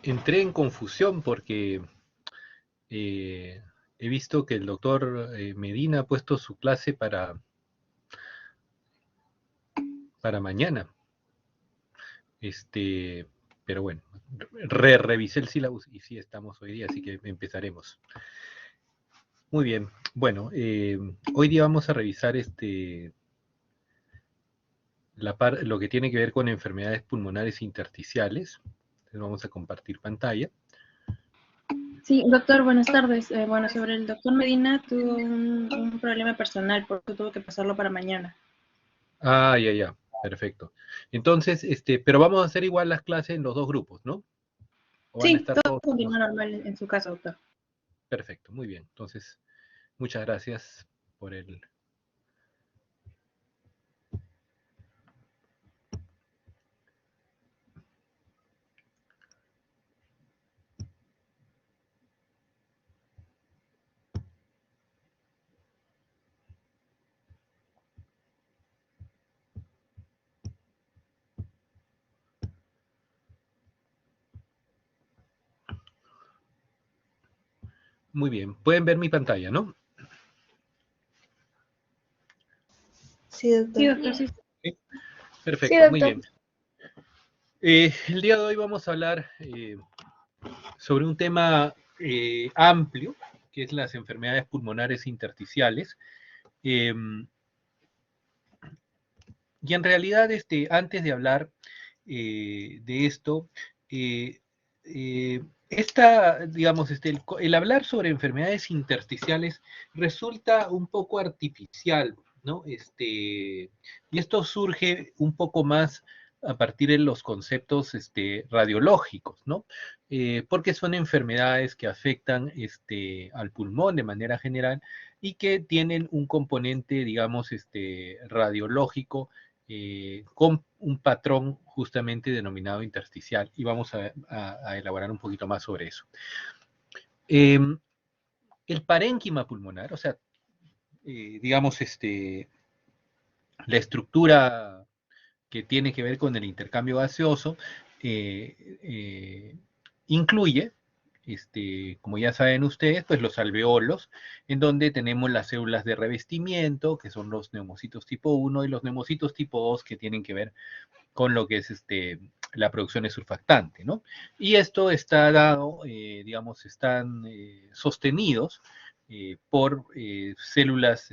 Entré en confusión porque he visto que el doctor Medina ha puesto su clase para mañana. Pero bueno, revisé el sílabus y sí estamos hoy día, así que empezaremos. Muy bien, bueno, hoy día vamos a revisar lo que tiene que ver con enfermedades pulmonares intersticiales. Entonces vamos a compartir pantalla. Sí, doctor, buenas tardes. Bueno, sobre el doctor Medina tuvo un problema personal, por eso tuvo que pasarlo para mañana. Ah, ya, perfecto. Entonces, pero vamos a hacer igual las clases en los dos grupos, ¿no? ¿O van a Sí, estar todo todos? continúa normal en su caso, doctor. Perfecto, muy bien. Entonces, muchas gracias por el... Muy bien, pueden ver mi pantalla, ¿no? Sí, doctor. Sí, doctor, sí. ¿Sí? Perfecto, Sí, doctor. muy bien. El día de hoy vamos a hablar sobre un tema amplio, que es las enfermedades pulmonares intersticiales. Y en realidad, antes de hablar de esto, digamos, el hablar sobre enfermedades intersticiales resulta un poco artificial, ¿no? Y esto surge un poco más a partir de los conceptos radiológicos, ¿no? Porque son enfermedades que afectan al pulmón de manera general y que tienen un componente, digamos, radiológico con un patrón justamente denominado intersticial, y vamos a elaborar un poquito más sobre eso. El parénquima pulmonar, o sea, digamos, la estructura que tiene que ver con el intercambio gaseoso, incluye, como ya saben ustedes, pues los alveolos, en donde tenemos las células de revestimiento, que son los neumocitos tipo 1, y los neumocitos tipo 2, que tienen que ver con lo que es la producción de surfactante, ¿no? Y esto está dado, digamos, están sostenidos por células,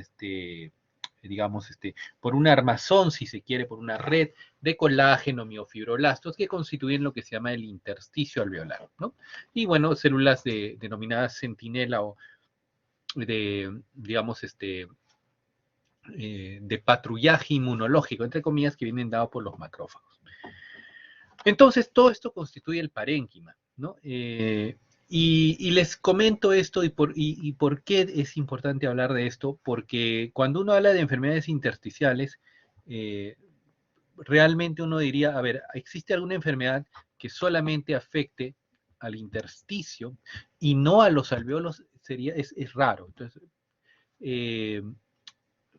digamos, por un armazón, si se quiere, por una red de colágeno, miofibroblastos, que constituyen lo que se llama el intersticio alveolar, ¿no? Y bueno, células denominadas centinela o digamos, de patrullaje inmunológico, entre comillas, que vienen dados por los macrófagos. Entonces, todo esto constituye el parénquima, ¿no? Y les comento esto y por qué es importante hablar de esto, porque cuando uno habla de enfermedades intersticiales, realmente uno diría, a ver, ¿existe alguna enfermedad que solamente afecte al intersticio y no a los alveolos? Es raro.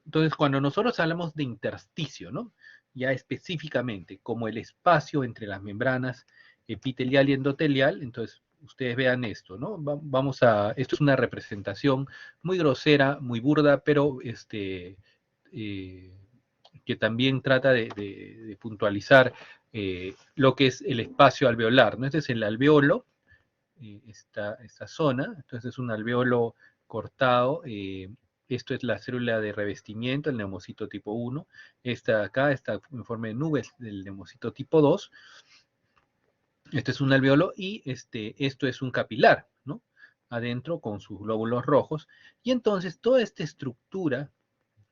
Entonces, cuando nosotros hablamos de intersticio, ¿no? Ya específicamente, como el espacio entre las membranas epitelial y endotelial, entonces ustedes vean esto, ¿no? Esto es una representación muy grosera, muy burda, pero que también trata de puntualizar lo que es el espacio alveolar, ¿no? Este es el alveolo, esta zona, entonces es un alveolo cortado, esto es la célula de revestimiento, el neumocito tipo 1. Esta de acá está en forma de nubes del neumocito tipo 2. Este es un alveolo y esto es un capilar, ¿no? Adentro con sus glóbulos rojos. Y entonces toda esta estructura,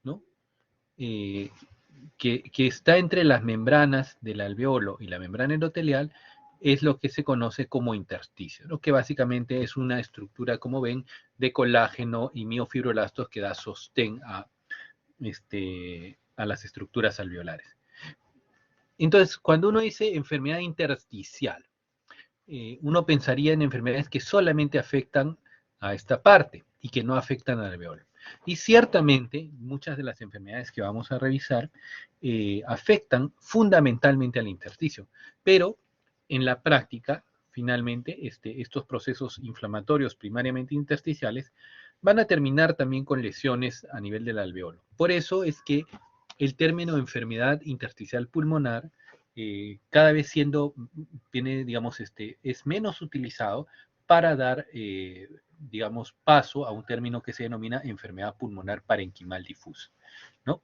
¿no? Que está entre las membranas del alveolo y la membrana endotelial es lo que se conoce como intersticio, ¿no? Que básicamente es una estructura, como ven, de colágeno y miofibroblastos que da sostén a las estructuras alveolares. Entonces, cuando uno dice enfermedad intersticial, uno pensaría en enfermedades que solamente afectan a esta parte y que no afectan al alveolo. Y ciertamente, muchas de las enfermedades que vamos a revisar afectan fundamentalmente al intersticio, pero en la práctica, finalmente, estos procesos inflamatorios primariamente intersticiales van a terminar también con lesiones a nivel del alveolo. Por eso es que el término enfermedad intersticial pulmonar cada vez tiene, digamos, es menos utilizado para dar, digamos, paso a un término que se denomina enfermedad pulmonar parenquimal difusa, ¿no?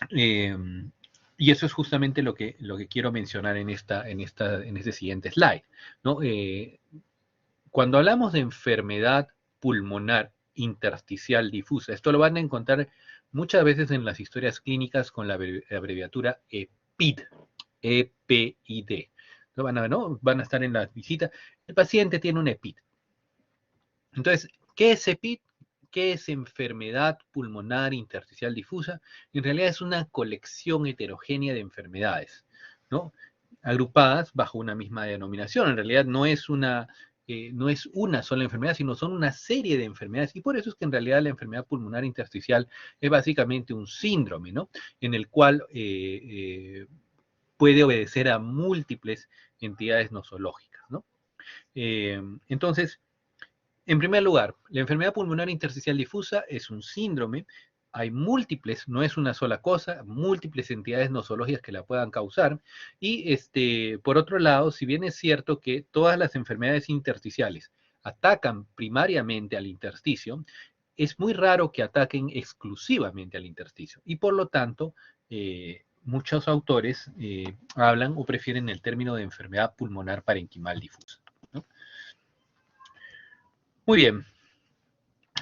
Y eso es justamente lo que quiero mencionar en este siguiente slide, ¿no? Cuando hablamos de enfermedad pulmonar intersticial difusa, esto lo van a encontrar muchas veces en las historias clínicas con la abreviatura EPID, E-P-I-D. Van a estar en la visita. El paciente tiene un EPID. Entonces, ¿qué es EPID? ¿Qué es enfermedad pulmonar intersticial difusa? En realidad es una colección heterogénea de enfermedades, ¿no? Agrupadas bajo una misma denominación. En realidad no es una sola enfermedad, sino son una serie de enfermedades. Y por eso es que en realidad la enfermedad pulmonar intersticial es básicamente un síndrome, ¿no? En el cual puede obedecer a múltiples entidades nosológicas, ¿no? Entonces, en primer lugar, la enfermedad pulmonar intersticial difusa es un síndrome. Hay múltiples, no es una sola cosa, múltiples entidades nosológicas que la puedan causar. Y por otro lado, si bien es cierto que todas las enfermedades intersticiales atacan primariamente al intersticio, es muy raro que ataquen exclusivamente al intersticio. Y por lo tanto, muchos autores hablan o prefieren el término de enfermedad pulmonar parenquimal difusa, ¿no? Muy bien.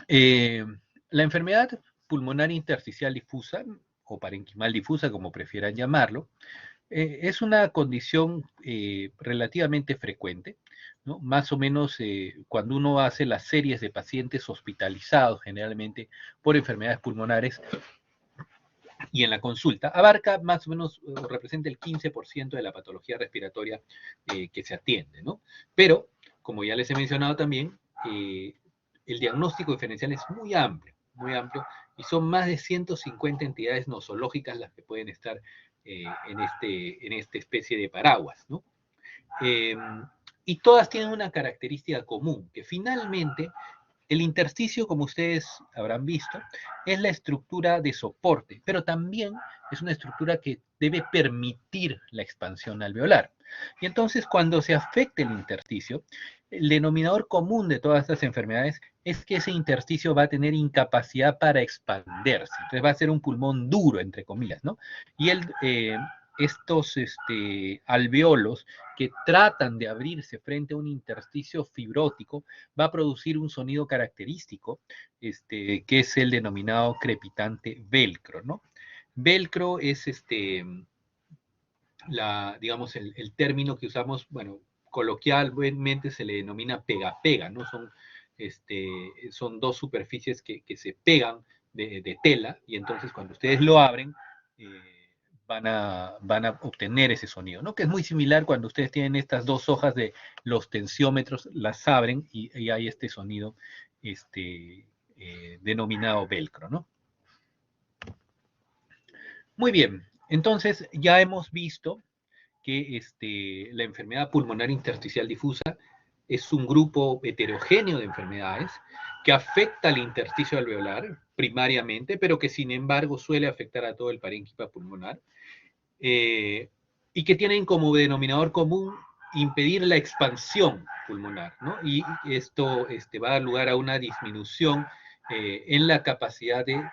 La enfermedad pulmonar intersticial difusa, o parenquimal difusa, como prefieran llamarlo, es una condición relativamente frecuente, ¿no? Más o menos cuando uno hace las series de pacientes hospitalizados generalmente por enfermedades pulmonares y en la consulta, abarca más o menos, representa el 15% de la patología respiratoria que se atiende, ¿no? Pero, como ya les he mencionado también, el diagnóstico diferencial es muy amplio, y son más de 150 entidades nosológicas las que pueden estar en esta especie de paraguas, ¿no? Y todas tienen una característica común, que finalmente el intersticio, como ustedes habrán visto, es la estructura de soporte, pero también es una estructura que debe permitir la expansión alveolar. Y entonces, cuando se afecte el intersticio, el denominador común de todas estas enfermedades es que ese intersticio va a tener incapacidad para expandirse. Entonces va a ser un pulmón duro, entre comillas, ¿no? Y estos alveolos que tratan de abrirse frente a un intersticio fibrótico va a producir un sonido característico, que es el denominado crepitante velcro, ¿no? Velcro es digamos, el término que usamos, bueno, coloquialmente se le denomina pega-pega, ¿no? Son dos superficies que se pegan de tela, y entonces cuando ustedes lo abren, van a obtener ese sonido, ¿no? Que es muy similar cuando ustedes tienen estas dos hojas de los tensiómetros, las abren y hay este sonido denominado velcro, ¿no? Muy bien, entonces ya hemos visto que la enfermedad pulmonar intersticial difusa es un grupo heterogéneo de enfermedades que afecta al intersticio alveolar primariamente, pero que sin embargo suele afectar a todo el parénquima pulmonar, y que tienen como denominador común impedir la expansión pulmonar, ¿no? Y esto va a dar lugar a una disminución en la capacidad de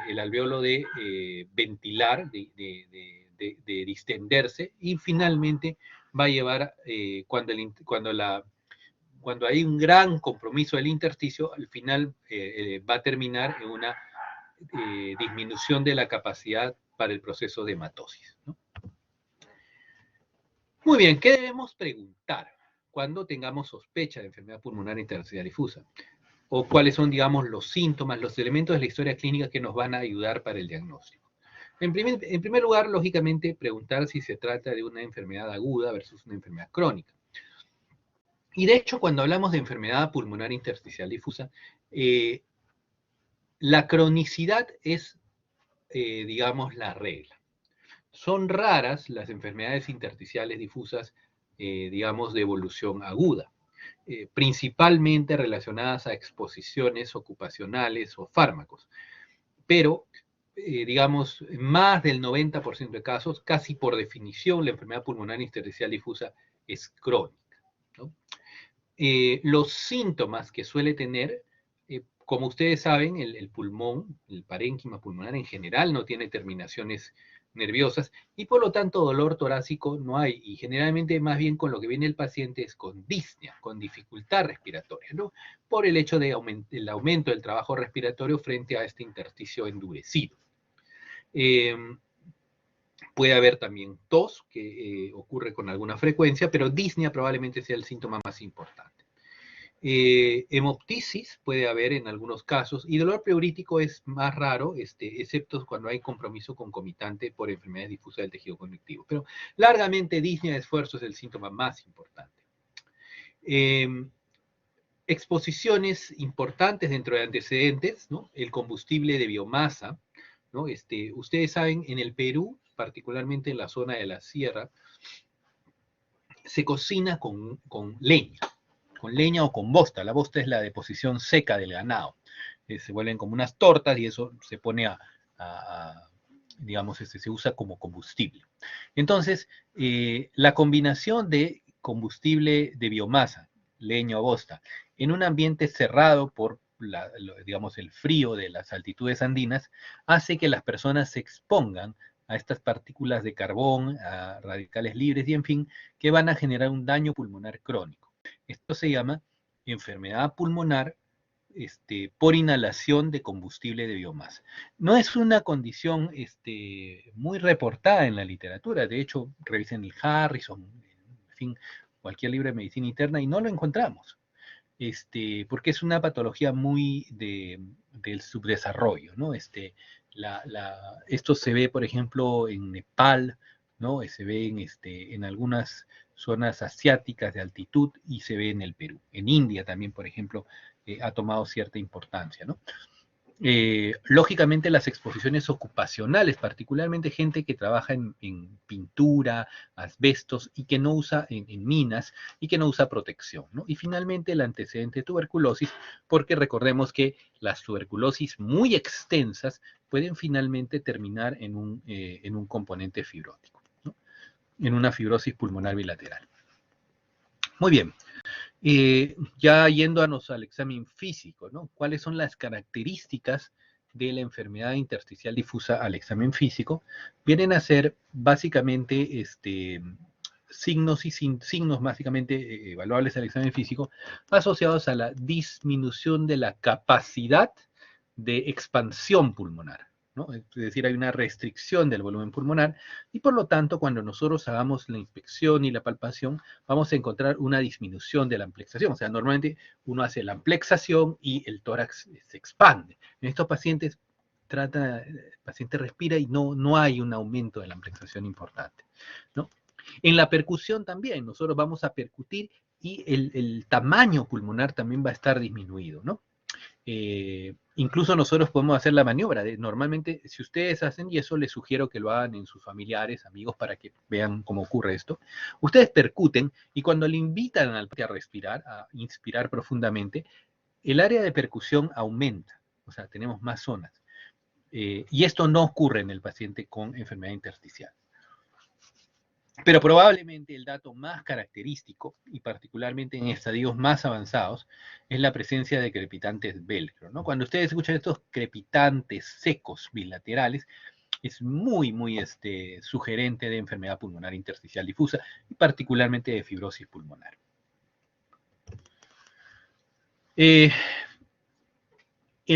el alveolo de ventilar, de distenderse, y finalmente va a llevar, cuando hay un gran compromiso del intersticio, al final va a terminar en una disminución de la capacidad para el proceso de hematosis, ¿no? Muy bien, ¿qué debemos preguntar cuando tengamos sospecha de enfermedad pulmonar intersticial difusa? O cuáles son, digamos, los síntomas, los elementos de la historia clínica que nos van a ayudar para el diagnóstico. En primer lugar, lógicamente, preguntar si se trata de una enfermedad aguda versus una enfermedad crónica. Y de hecho, cuando hablamos de enfermedad pulmonar intersticial difusa, La cronicidad es, digamos, la regla. Son raras las enfermedades intersticiales difusas, digamos, de evolución aguda, principalmente relacionadas a exposiciones ocupacionales o fármacos. Pero, digamos, más del 90% de casos, casi por definición, la enfermedad pulmonar intersticial difusa es crónica, ¿no? Los síntomas que suele tener, como ustedes saben, el pulmón, el parénquima pulmonar en general no tiene terminaciones nerviosas y por lo tanto dolor torácico no hay, y generalmente más bien con lo que viene el paciente es con disnea, con dificultad respiratoria, ¿no? Por el hecho de el aumento del trabajo respiratorio frente a este intersticio endurecido. Puede haber también tos, que ocurre con alguna frecuencia, pero disnea probablemente sea el síntoma más importante. Hemoptisis puede haber en algunos casos, y dolor pleurítico es más raro, excepto cuando hay compromiso concomitante por enfermedades difusas del tejido conectivo. Pero largamente disnea de esfuerzo es el síntoma más importante. Exposiciones importantes dentro de antecedentes, ¿no? El combustible de biomasa, ¿no? Ustedes saben, en el Perú, particularmente en la zona de la sierra, se cocina con leña o con bosta. La bosta es la deposición seca del ganado. Se vuelven como unas tortas y eso se pone digamos, se usa como combustible. Entonces, la combinación de combustible de biomasa, leña o bosta, en un ambiente cerrado por, digamos, el frío de las altitudes andinas, hace que las personas se expongan a estas partículas de carbón, a radicales libres y, en fin, que van a generar un daño pulmonar crónico. Esto se llama enfermedad pulmonar por inhalación de combustible de biomasa. No es una condición muy reportada en la literatura. De hecho, revisen el Harrison, en fin, cualquier libro de medicina interna y no lo encontramos. Porque es una patología muy del subdesarrollo, ¿no? Esto se ve, por ejemplo, en Nepal, ¿no? Se ve en algunas zonas asiáticas de altitud y se ve en el Perú. En India también, por ejemplo, ha tomado cierta importancia, ¿no? Lógicamente las exposiciones ocupacionales, particularmente gente que trabaja en pintura, asbestos y que no usa en minas y que no usa protección, ¿no? Y finalmente el antecedente de tuberculosis, porque recordemos que las tuberculosis muy extensas pueden finalmente terminar en un componente fibrótico, ¿no? En una fibrosis pulmonar bilateral. Muy bien. Ya yéndonos al examen físico, ¿no? ¿Cuáles son las características de la enfermedad intersticial difusa al examen físico? Vienen a ser básicamente signos y signos básicamente evaluables al examen físico asociados a la disminución de la capacidad de expansión pulmonar, ¿no? Es decir, hay una restricción del volumen pulmonar y por lo tanto cuando nosotros hagamos la inspección y la palpación vamos a encontrar una disminución de la amplexación. O sea, normalmente uno hace la amplexación y el tórax se expande. En estos pacientes el paciente respira y no hay un aumento de la amplexación importante, ¿no? En la percusión también, nosotros vamos a percutir y el tamaño pulmonar también va a estar disminuido, ¿no? Incluso nosotros podemos hacer la maniobra. Normalmente, si ustedes hacen, y eso les sugiero que lo hagan en sus familiares, amigos, para que vean cómo ocurre esto, ustedes percuten y cuando le invitan al paciente a respirar, a inspirar profundamente, el área de percusión aumenta, o sea, tenemos más zonas. Y esto no ocurre en el paciente con enfermedad intersticial. Pero probablemente el dato más característico, y particularmente en estadios más avanzados, es la presencia de crepitantes velcro, ¿no? Cuando ustedes escuchan estos crepitantes secos bilaterales, es muy sugerente de enfermedad pulmonar intersticial difusa, y particularmente de fibrosis pulmonar. En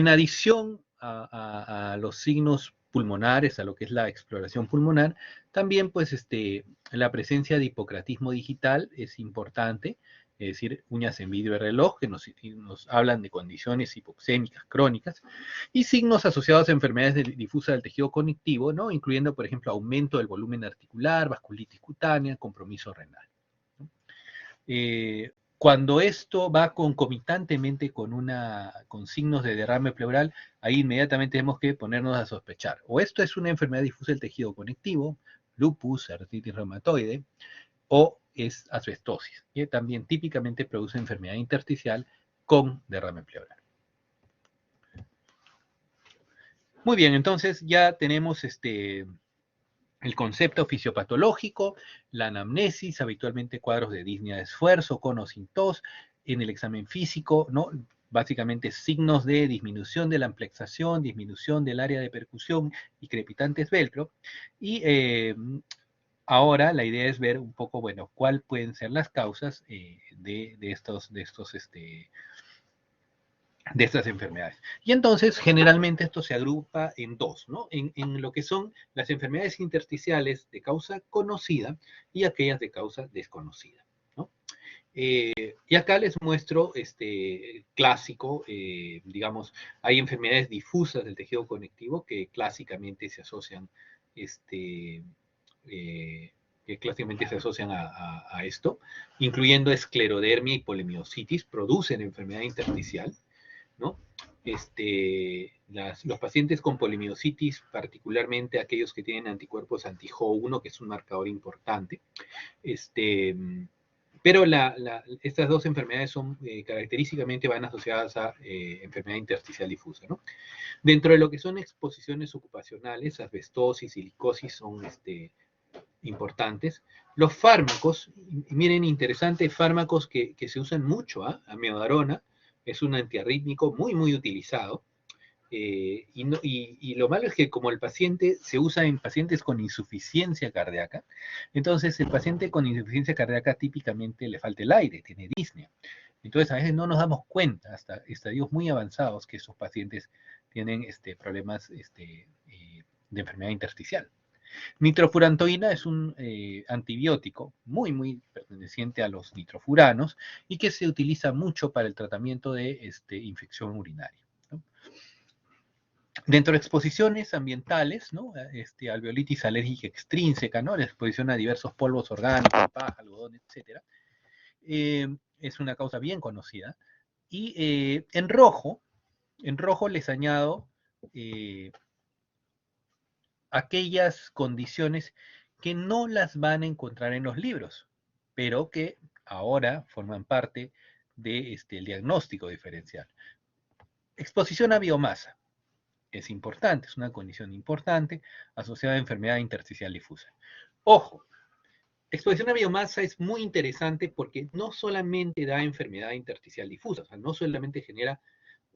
adición a los signos pulmonares, a lo que es la exploración pulmonar, también pues la presencia de hipocratismo digital es importante, es decir, uñas en vidrio de reloj, que nos hablan de condiciones hipoxémicas crónicas, y signos asociados a enfermedades difusas del tejido conectivo, ¿no? Incluyendo, por ejemplo, aumento del volumen articular, vasculitis cutánea, compromiso renal, ¿no? Cuando esto va concomitantemente con signos de derrame pleural, ahí inmediatamente tenemos que ponernos a sospechar. O esto es una enfermedad difusa del tejido conectivo, lupus, artritis reumatoide, o es asbestosis, que también típicamente produce enfermedad intersticial con derrame pleural. Muy bien, entonces ya tenemos el concepto fisiopatológico, la anamnesis, habitualmente cuadros de disnea de esfuerzo, con o sin tos, en el examen físico, ¿no? Básicamente signos de disminución de la amplexación, disminución del área de percusión y crepitantes velcro. Y ahora la idea es ver un poco, bueno, cuáles pueden ser las causas de estas enfermedades. Y entonces, generalmente esto se agrupa en dos, ¿no? En lo que son las enfermedades intersticiales de causa conocida y aquellas de causa desconocida, ¿no? Y acá les muestro clásico, digamos, hay enfermedades difusas del tejido conectivo que clásicamente se asocian, a esto, incluyendo esclerodermia y polimiositis, producen enfermedad intersticial, ¿no? Los pacientes con polimiositis, particularmente aquellos que tienen anticuerpos anti-HO1, que es un marcador importante, pero estas dos enfermedades son característicamente van asociadas a enfermedad intersticial difusa, ¿no? Dentro de lo que son exposiciones ocupacionales, asbestosis, silicosis son importantes. Los fármacos, miren, interesante, fármacos que se usan mucho, amiodarona, es un antiarrítmico muy, muy utilizado. Y lo malo es que como el paciente se usa en pacientes con insuficiencia cardíaca, entonces el paciente con insuficiencia cardíaca típicamente le falta el aire, tiene disnea. Entonces a veces no nos damos cuenta hasta estadios muy avanzados que esos pacientes tienen problemas de enfermedad intersticial. Nitrofurantoína es un antibiótico muy, muy perteneciente a los nitrofuranos y que se utiliza mucho para el tratamiento de infección urinaria, ¿no? Dentro de exposiciones ambientales, ¿no? Alveolitis alérgica extrínseca, ¿no? La exposición a diversos polvos orgánicos, paja, algodón, etc. Es una causa bien conocida. Y en rojo les añado aquellas condiciones que no las van a encontrar en los libros, pero que ahora forman parte del diagnóstico diferencial. Exposición a biomasa es importante, es una condición importante asociada a enfermedad intersticial difusa. Ojo, exposición a biomasa es muy interesante porque no solamente da enfermedad intersticial difusa, o sea, no solamente genera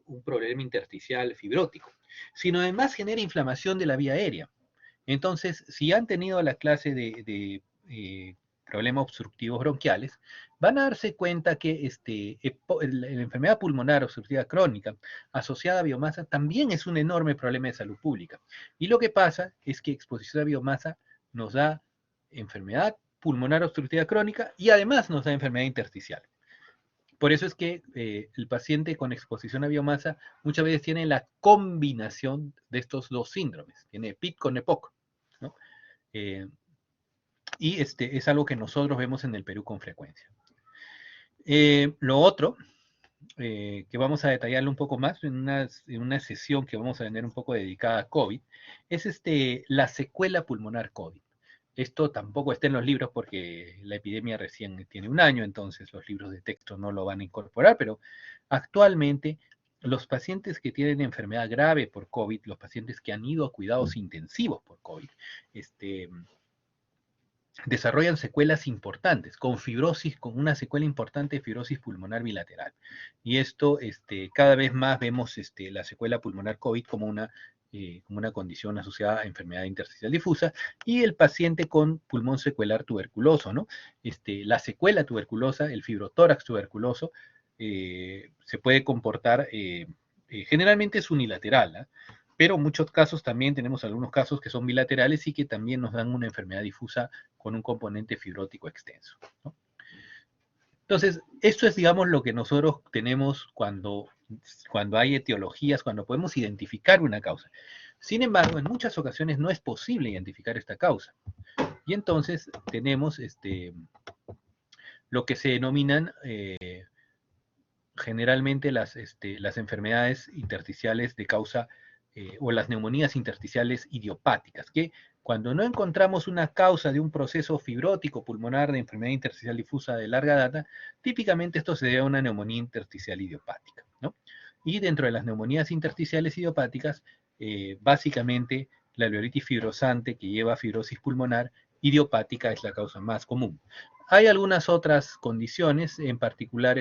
un problema intersticial fibrótico, sino además genera inflamación de la vía aérea. Entonces, si han tenido la clase de problemas obstructivos bronquiales, van a darse cuenta que la enfermedad pulmonar obstructiva crónica asociada a biomasa también es un enorme problema de salud pública. Y lo que pasa es que exposición a biomasa nos da enfermedad pulmonar obstructiva crónica y además nos da enfermedad intersticial. Por eso es que el paciente con exposición a biomasa muchas veces tiene la combinación de estos dos síndromes. Tiene PIC con EPOC, ¿no? Y es algo que nosotros vemos en el Perú con frecuencia. Lo otro, que vamos a detallarlo un poco más en una sesión que vamos a tener un poco dedicada a COVID, es la secuela pulmonar COVID. Esto tampoco está en los libros porque la epidemia recién tiene un año, entonces los libros de texto no lo van a incorporar, pero actualmente los pacientes que tienen enfermedad grave por COVID, los pacientes que han ido a cuidados intensivos por COVID, desarrollan secuelas importantes, con fibrosis, con una secuela importante de fibrosis pulmonar bilateral. Y esto, cada vez más vemos la secuela pulmonar COVID como una condición asociada a enfermedad intersticial difusa, y el paciente con pulmón secuelar tuberculoso, ¿no? La secuela tuberculosa, el fibrotórax tuberculoso, se puede comportar, generalmente es unilateral, ¿eh? Pero en muchos casos también tenemos algunos casos que son bilaterales y que también nos dan una enfermedad difusa con un componente fibrótico extenso, ¿no? Entonces, esto es, digamos, lo que nosotros tenemos cuando hay etiologías, cuando podemos identificar una causa. Sin embargo, en muchas ocasiones no es posible identificar esta causa. Y entonces tenemos lo que se denominan generalmente las enfermedades intersticiales de causa o las neumonías intersticiales idiopáticas, que cuando no encontramos una causa de un proceso fibrótico pulmonar de enfermedad intersticial difusa de larga data, típicamente esto se debe a una neumonía intersticial idiopática, ¿no? Y dentro de las neumonías intersticiales idiopáticas, básicamente la alveolitis fibrosante que lleva a fibrosis pulmonar idiopática es la causa más común. Hay algunas otras condiciones, en particular,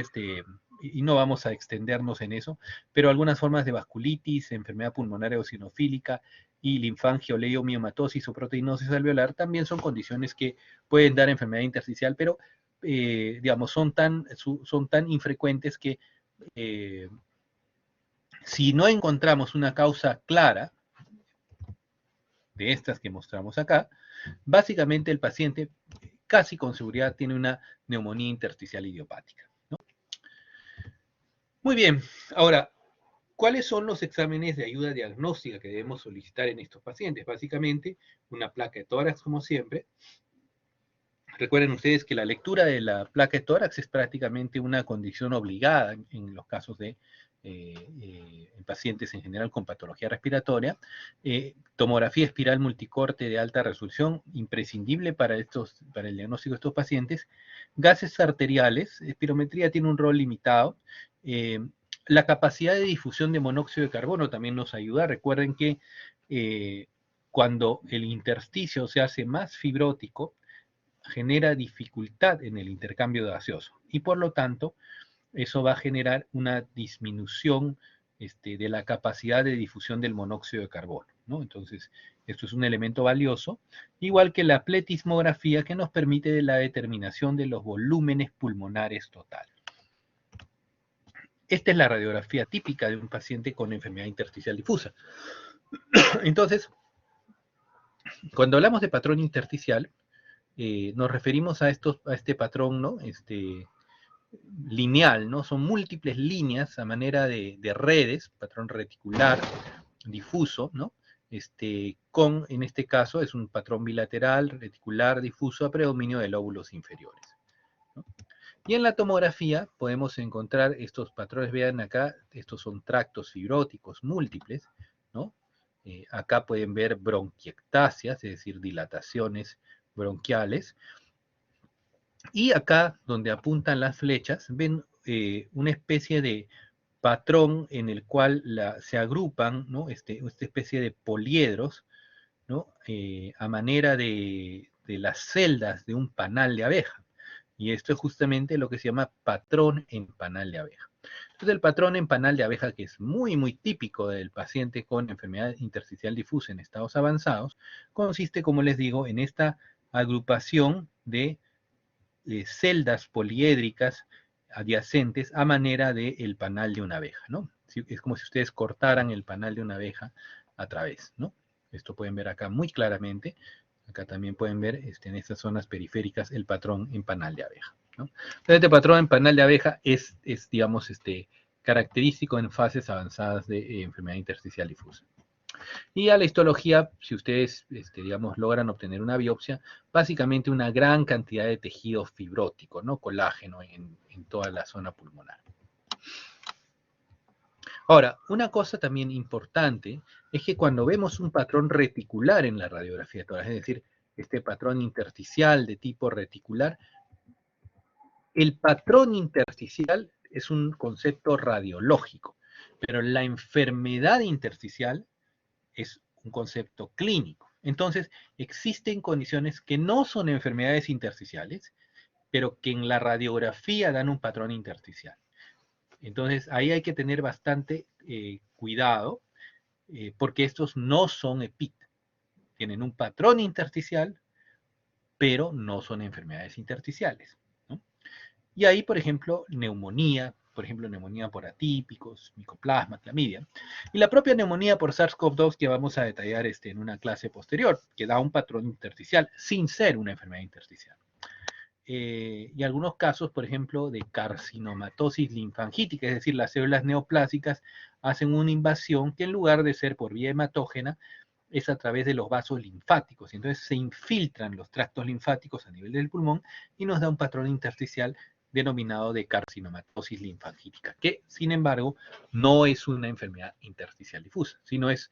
y no vamos a extendernos en eso, pero algunas formas de vasculitis, enfermedad pulmonar eosinofílica y linfangioleiomyomatosis o proteinosis alveolar también son condiciones que pueden dar enfermedad intersticial, pero digamos, son tan infrecuentes que si no encontramos una causa clara de estas que mostramos acá, básicamente el paciente casi con seguridad tiene una neumonía intersticial idiopática, ¿no? Muy bien, ahora, ¿cuáles son los exámenes de ayuda diagnóstica que debemos solicitar en estos pacientes? Básicamente, una placa de tórax, como siempre. Recuerden ustedes que la lectura de la placa de tórax es prácticamente una condición obligada en los casos de pacientes en general con patología respiratoria. Tomografía espiral multicorte de alta resolución, imprescindible para el diagnóstico de estos pacientes. Gases arteriales, espirometría tiene un rol limitado. La capacidad de difusión de monóxido de carbono también nos ayuda. Recuerden que cuando el intersticio se hace más fibrótico, genera dificultad en el intercambio gaseoso y por lo tanto eso va a generar una disminución de la capacidad de difusión del monóxido de carbono, ¿no? Entonces, esto es un elemento valioso, igual que la pletismografía que nos permite la determinación de los volúmenes pulmonares total. Esta es la radiografía típica de un paciente con enfermedad intersticial difusa. Entonces, cuando hablamos de patrón intersticial, nos referimos a este patrón, ¿no? Lineal, ¿no? Son múltiples líneas a manera de redes, patrón reticular, difuso, ¿no? En este caso, es un patrón bilateral, reticular, difuso, a predominio de lóbulos inferiores, ¿no? Y en la tomografía podemos encontrar estos patrones, vean acá, estos son tractos fibróticos múltiples, ¿no? Acá pueden ver bronquiectasias, es decir, dilataciones bronquiales. Y acá, donde apuntan las flechas, ven una especie de patrón en el cual se agrupan, ¿no? Esta especie de poliedros, ¿no? A manera de las celdas de un panal de abeja. Y esto es justamente lo que se llama patrón en panal de abeja. Entonces, el patrón en panal de abeja, que es muy, muy típico del paciente con enfermedad intersticial difusa en estados avanzados, consiste, como les digo, en esta agrupación de celdas poliédricas adyacentes a manera del panal de una abeja, ¿no? Es como si ustedes cortaran el panal de una abeja a través, ¿no? Esto pueden ver acá muy claramente. Acá también pueden ver en estas zonas periféricas el patrón en panal de abeja, ¿no? Entonces, este patrón en panal de abeja es digamos, característico en fases avanzadas de enfermedad intersticial difusa. Y a la histología, si ustedes, digamos, logran obtener una biopsia, básicamente una gran cantidad de tejido fibrótico, ¿no? Colágeno en toda la zona pulmonar. Ahora, una cosa también importante es que cuando vemos un patrón reticular en la radiografía de tórax, es decir, este patrón intersticial de tipo reticular, el patrón intersticial es un concepto radiológico, pero la enfermedad intersticial es un concepto clínico. Entonces, existen condiciones que no son enfermedades intersticiales, pero que en la radiografía dan un patrón intersticial. Entonces, ahí hay que tener bastante cuidado, porque estos no son EPIT. Tienen un patrón intersticial, pero no son enfermedades intersticiales, ¿no? Y ahí, por ejemplo, neumonía por atípicos, micoplasma, clamidia, y la propia neumonía por SARS-CoV-2 que vamos a detallar en una clase posterior, que da un patrón intersticial sin ser una enfermedad intersticial. Y algunos casos, por ejemplo, de carcinomatosis linfangítica, es decir, las células neoplásicas hacen una invasión que en lugar de ser por vía hematógena, es a través de los vasos linfáticos. Y entonces se infiltran los tractos linfáticos a nivel del pulmón y nos da un patrón intersticial denominado de carcinomatosis linfangítica, que sin embargo no es una enfermedad intersticial difusa, sino es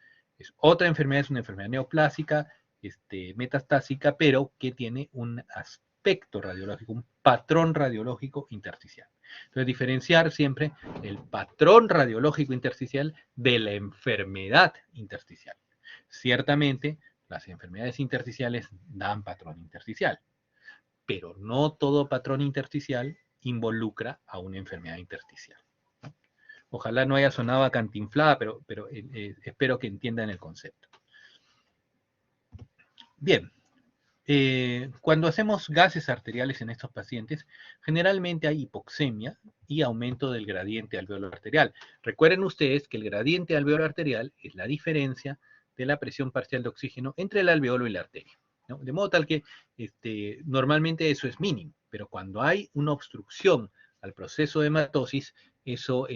otra enfermedad, es una enfermedad neoplásica, metastásica, pero que tiene un aspecto radiológico, un patrón radiológico intersticial. Entonces, diferenciar siempre el patrón radiológico intersticial de la enfermedad intersticial. Ciertamente, las enfermedades intersticiales dan patrón intersticial, pero no todo patrón intersticial involucra a una enfermedad intersticial. Ojalá no haya sonado a cantinflada, pero espero que entiendan el concepto. Bien, cuando hacemos gases arteriales en estos pacientes, generalmente hay hipoxemia y aumento del gradiente alveolar arterial. Recuerden ustedes que el gradiente alveolar arterial es la diferencia de la presión parcial de oxígeno entre el alveolo y la arteria, ¿no? De modo tal que normalmente eso es mínimo, pero cuando hay una obstrucción al proceso de hematosis, eso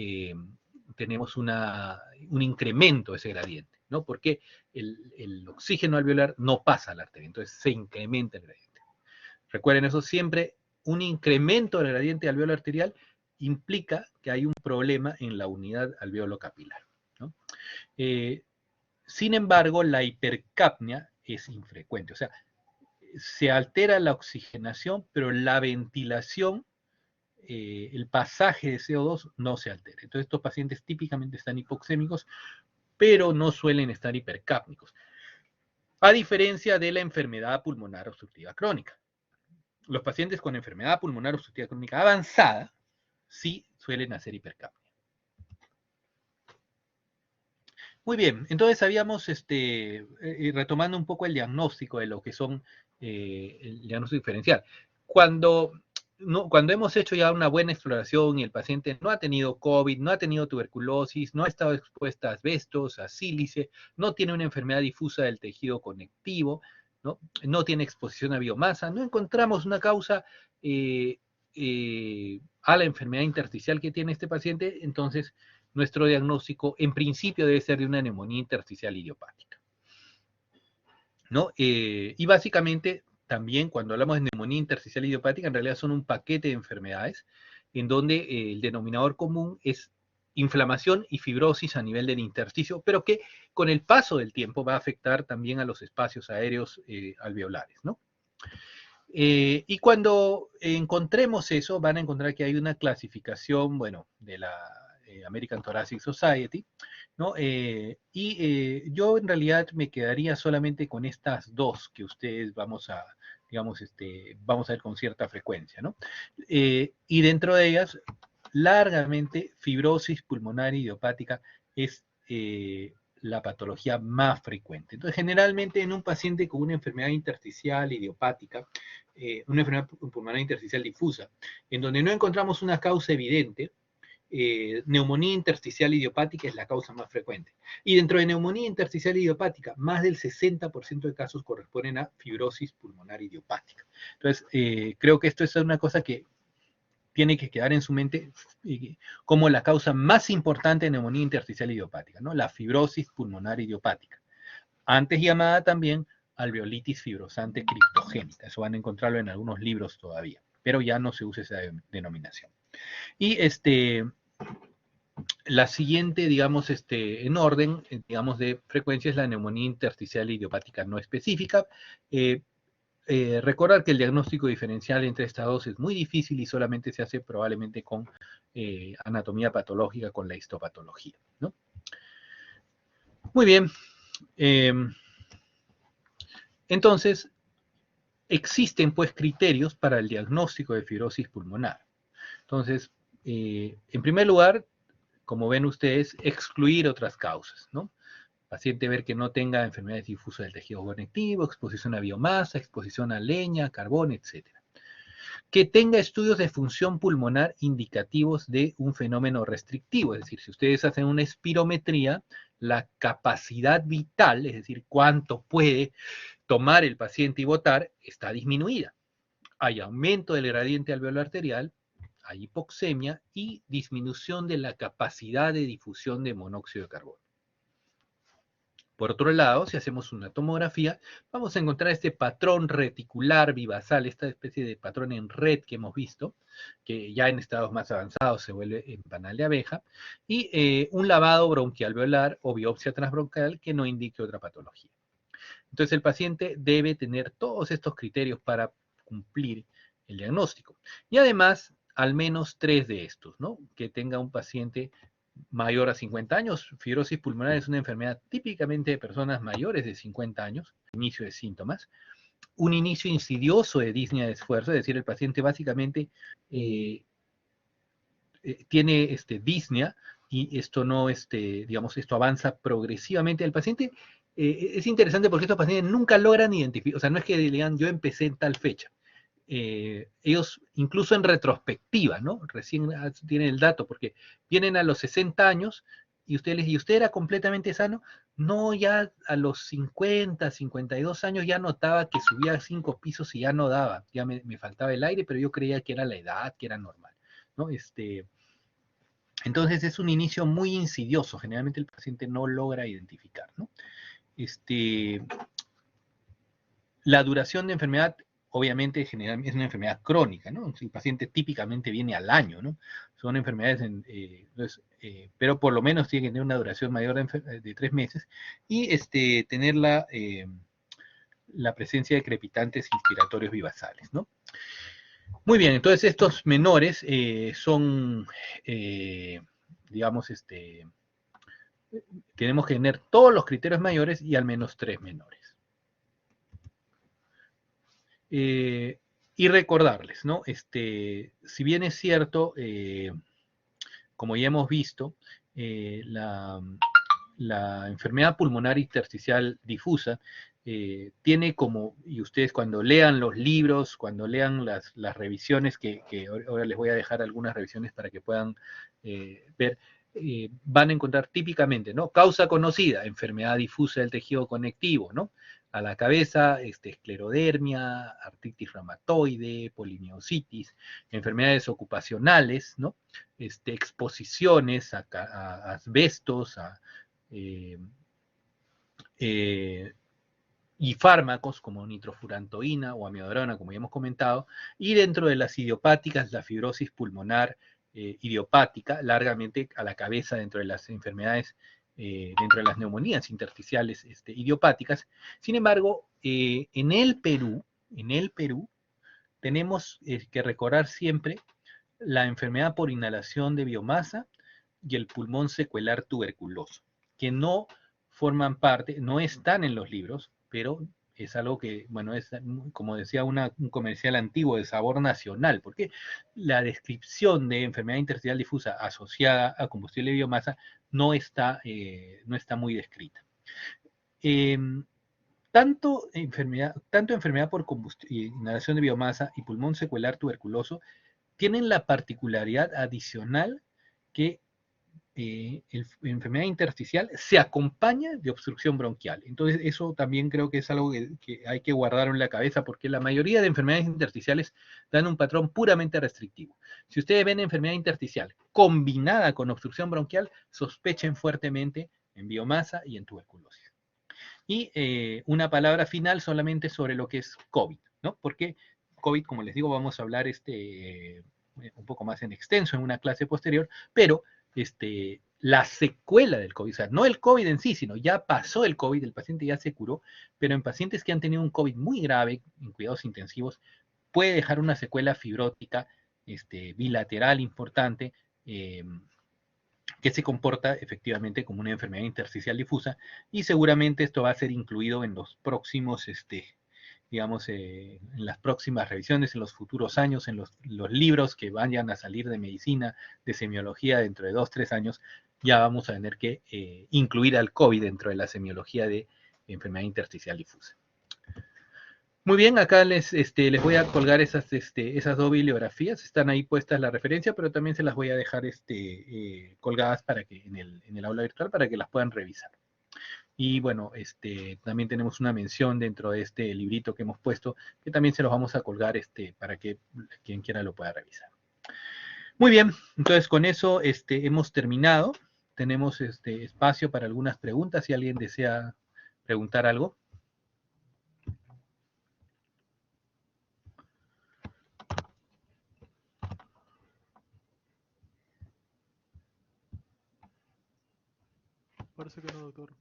tenemos un incremento de ese gradiente, ¿no? Porque el oxígeno alveolar no pasa a la arteria, entonces se incrementa el gradiente. Recuerden eso siempre, un incremento del gradiente alveolar arterial implica que hay un problema en la unidad alveolo capilar, ¿no? Sin embargo, la hipercapnia es infrecuente, o sea, se altera la oxigenación, pero la ventilación, el pasaje de CO2 no se altera. Entonces, estos pacientes típicamente están hipoxémicos, pero no suelen estar hipercápnicos, a diferencia de la enfermedad pulmonar obstructiva crónica. Los pacientes con enfermedad pulmonar obstructiva crónica avanzada sí suelen hacer hipercapnia. Muy bien, entonces habíamos, retomando un poco el diagnóstico de lo que son el diagnóstico diferencial. Cuando hemos hecho ya una buena exploración y el paciente no ha tenido COVID, no ha tenido tuberculosis, no ha estado expuesta a asbestos, a sílice, no tiene una enfermedad difusa del tejido conectivo, no tiene exposición a biomasa, no encontramos una causa a la enfermedad intersticial que tiene este paciente, entonces nuestro diagnóstico en principio debe ser de una neumonía intersticial idiopática, ¿no? Y básicamente también cuando hablamos de neumonía intersticial idiopática, en realidad son un paquete de enfermedades en donde el denominador común es inflamación y fibrosis a nivel del intersticio, pero que con el paso del tiempo va a afectar también a los espacios aéreos alveolares, ¿no? Y cuando encontremos eso, van a encontrar que hay una clasificación, bueno, de la American Thoracic Society, ¿no? Yo en realidad me quedaría solamente con estas dos que ustedes vamos a, digamos, vamos a ver con cierta frecuencia, ¿no? Y dentro de ellas, largamente, fibrosis pulmonar idiopática es la patología más frecuente. Entonces, generalmente en un paciente con una enfermedad intersticial idiopática, una enfermedad pulmonar intersticial difusa, en donde no encontramos una causa evidente, neumonía intersticial idiopática es la causa más frecuente. Y dentro de neumonía intersticial idiopática, más del 60% de casos corresponden a fibrosis pulmonar idiopática. Entonces, creo que esto es una cosa que tiene que quedar en su mente como la causa más importante de neumonía intersticial idiopática, ¿no? La fibrosis pulmonar idiopática. Antes llamada también alveolitis fibrosante criptogénica. Eso van a encontrarlo en algunos libros todavía, pero ya no se usa esa denominación. Y la siguiente, digamos, en orden, digamos, de frecuencia es la neumonía intersticial idiopática no específica. Recordar que el diagnóstico diferencial entre estas dos es muy difícil y solamente se hace probablemente con anatomía patológica, con la histopatología, ¿no? Muy bien. Entonces, existen pues criterios para el diagnóstico de fibrosis pulmonar. Entonces, en primer lugar, como ven ustedes, excluir otras causas, ¿no? Paciente ver que no tenga enfermedades difusas del tejido conectivo, exposición a biomasa, exposición a leña, carbón, etc. Que tenga estudios de función pulmonar indicativos de un fenómeno restrictivo, es decir, si ustedes hacen una espirometría, la capacidad vital, es decir, cuánto puede tomar el paciente y botar, está disminuida. Hay aumento del gradiente alveolar arterial, hay hipoxemia y disminución de la capacidad de difusión de monóxido de carbono. Por otro lado, si hacemos una tomografía, vamos a encontrar este patrón reticular bivasal, esta especie de patrón en red que hemos visto, que ya en estados más avanzados se vuelve en panal de abeja, y un lavado bronquialveolar o biopsia transbronquial que no indique otra patología. Entonces el paciente debe tener todos estos criterios para cumplir el diagnóstico. Y además, al menos 3 de estos, ¿no? Que tenga un paciente mayor a 50 años. Fibrosis pulmonar es una enfermedad típicamente de personas mayores de 50 años, inicio de síntomas. Un inicio insidioso de disnea de esfuerzo, es decir, el paciente básicamente tiene disnea y esto no, digamos, esto avanza progresivamente. El paciente es interesante porque estos pacientes nunca logran identificar, o sea, no es que digan yo empecé en tal fecha. Ellos, incluso en retrospectiva, ¿no? Recién tienen el dato, porque vienen a los 60 años y usted les dice, ¿y usted era completamente sano? No, ya a los 50, 52 años ya notaba que subía 5 pisos y ya no daba, ya me faltaba el aire, pero yo creía que era la edad, que era normal, ¿no? Entonces es un inicio muy insidioso, generalmente el paciente no logra identificar, ¿no? La duración de enfermedad, obviamente, generalmente es una enfermedad crónica, ¿no? El paciente típicamente viene al año, ¿no? Son enfermedades, pero por lo menos tiene que tener una duración mayor de 3 meses y tener la presencia de crepitantes inspiratorios bivasales, ¿no? Muy bien, entonces estos menores son, digamos, tenemos que tener todos los criterios mayores y al menos 3 menores. Y recordarles, ¿no? Si bien es cierto, como ya hemos visto, la enfermedad pulmonar intersticial difusa tiene como, y ustedes cuando lean los libros, cuando lean las revisiones, que ahora les voy a dejar algunas revisiones para que puedan ver, van a encontrar típicamente, ¿no? Causa conocida, enfermedad difusa del tejido conectivo, ¿no? A la cabeza, esclerodermia, artritis reumatoide, polimiositis, enfermedades ocupacionales, ¿no? Exposiciones a asbestos, y fármacos como nitrofurantoína o amiodarona, como ya hemos comentado, y dentro de las idiopáticas, la fibrosis pulmonar idiopática, largamente a la cabeza dentro de las enfermedades, dentro de las neumonías intersticiales idiopáticas. Sin embargo, en el Perú tenemos que recordar siempre la enfermedad por inhalación de biomasa y el pulmón secuelar tuberculoso, que no forman parte, no están en los libros, pero es algo que, bueno, es como decía un comercial antiguo de sabor nacional, porque la descripción de enfermedad intersticial difusa asociada a combustible de biomasa no está muy descrita. Tanto enfermedad por inhalación de biomasa y pulmón secuelar tuberculoso tienen la particularidad adicional que la enfermedad intersticial se acompaña de obstrucción bronquial. Entonces, eso también creo que es algo que hay que guardar en la cabeza, porque la mayoría de enfermedades intersticiales dan un patrón puramente restrictivo. Si ustedes ven enfermedad intersticial combinada con obstrucción bronquial, sospechen fuertemente en biomasa y en tuberculosis. Y una palabra final solamente sobre lo que es COVID, ¿no? Porque COVID, como les digo, vamos a hablar un poco más en extenso en una clase posterior, pero la secuela del COVID, o sea, no el COVID en sí, sino ya pasó el COVID, el paciente ya se curó, pero en pacientes que han tenido un COVID muy grave, en cuidados intensivos, puede dejar una secuela fibrótica bilateral importante, que se comporta efectivamente como una enfermedad intersticial difusa, y seguramente esto va a ser incluido en los próximos, digamos, en las próximas revisiones, en los futuros años, en los libros que vayan a salir de medicina, de semiología dentro de 2, 3 años, ya vamos a tener que incluir al COVID dentro de la semiología de enfermedad intersticial difusa. Muy bien, acá les voy a colgar esas 2 bibliografías, están ahí puestas la referencia, pero también se las voy a dejar colgadas para que en el aula virtual para que las puedan revisar. Y bueno, también tenemos una mención dentro de este librito que hemos puesto, que también se los vamos a colgar para que quien quiera lo pueda revisar. Muy bien, entonces con eso hemos terminado. Tenemos espacio para algunas preguntas si alguien desea preguntar algo? Parece que no, doctor.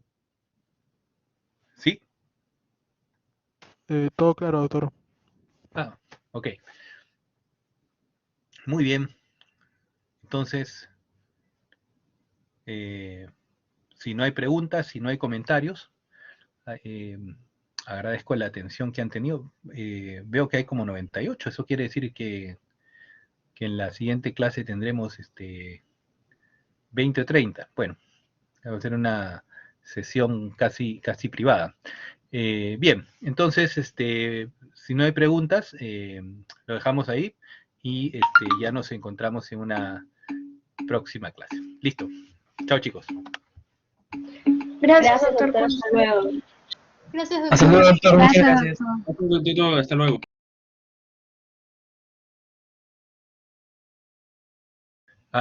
¿Sí? Todo claro, doctor. Ah, ok. Muy bien. Entonces, si no hay preguntas, si no hay comentarios, eh, agradezco la atención que han tenido. Veo que hay como 98. Eso quiere decir que en la siguiente clase tendremos 20 o 30. Bueno, va a ser una sesión casi privada. Bien, entonces, si no hay preguntas, lo dejamos ahí y ya nos encontramos en una próxima clase. Listo. Chao, chicos. Gracias, doctor. Hasta luego. Gracias, Hasta doctor. luego, doctor. Muchas Gracias, gracias. doctor. Hasta luego.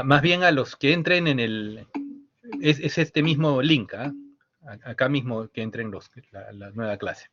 Más bien a los que entren en el... Es este mismo link, ¿ah? Acá mismo que entren la nueva clase.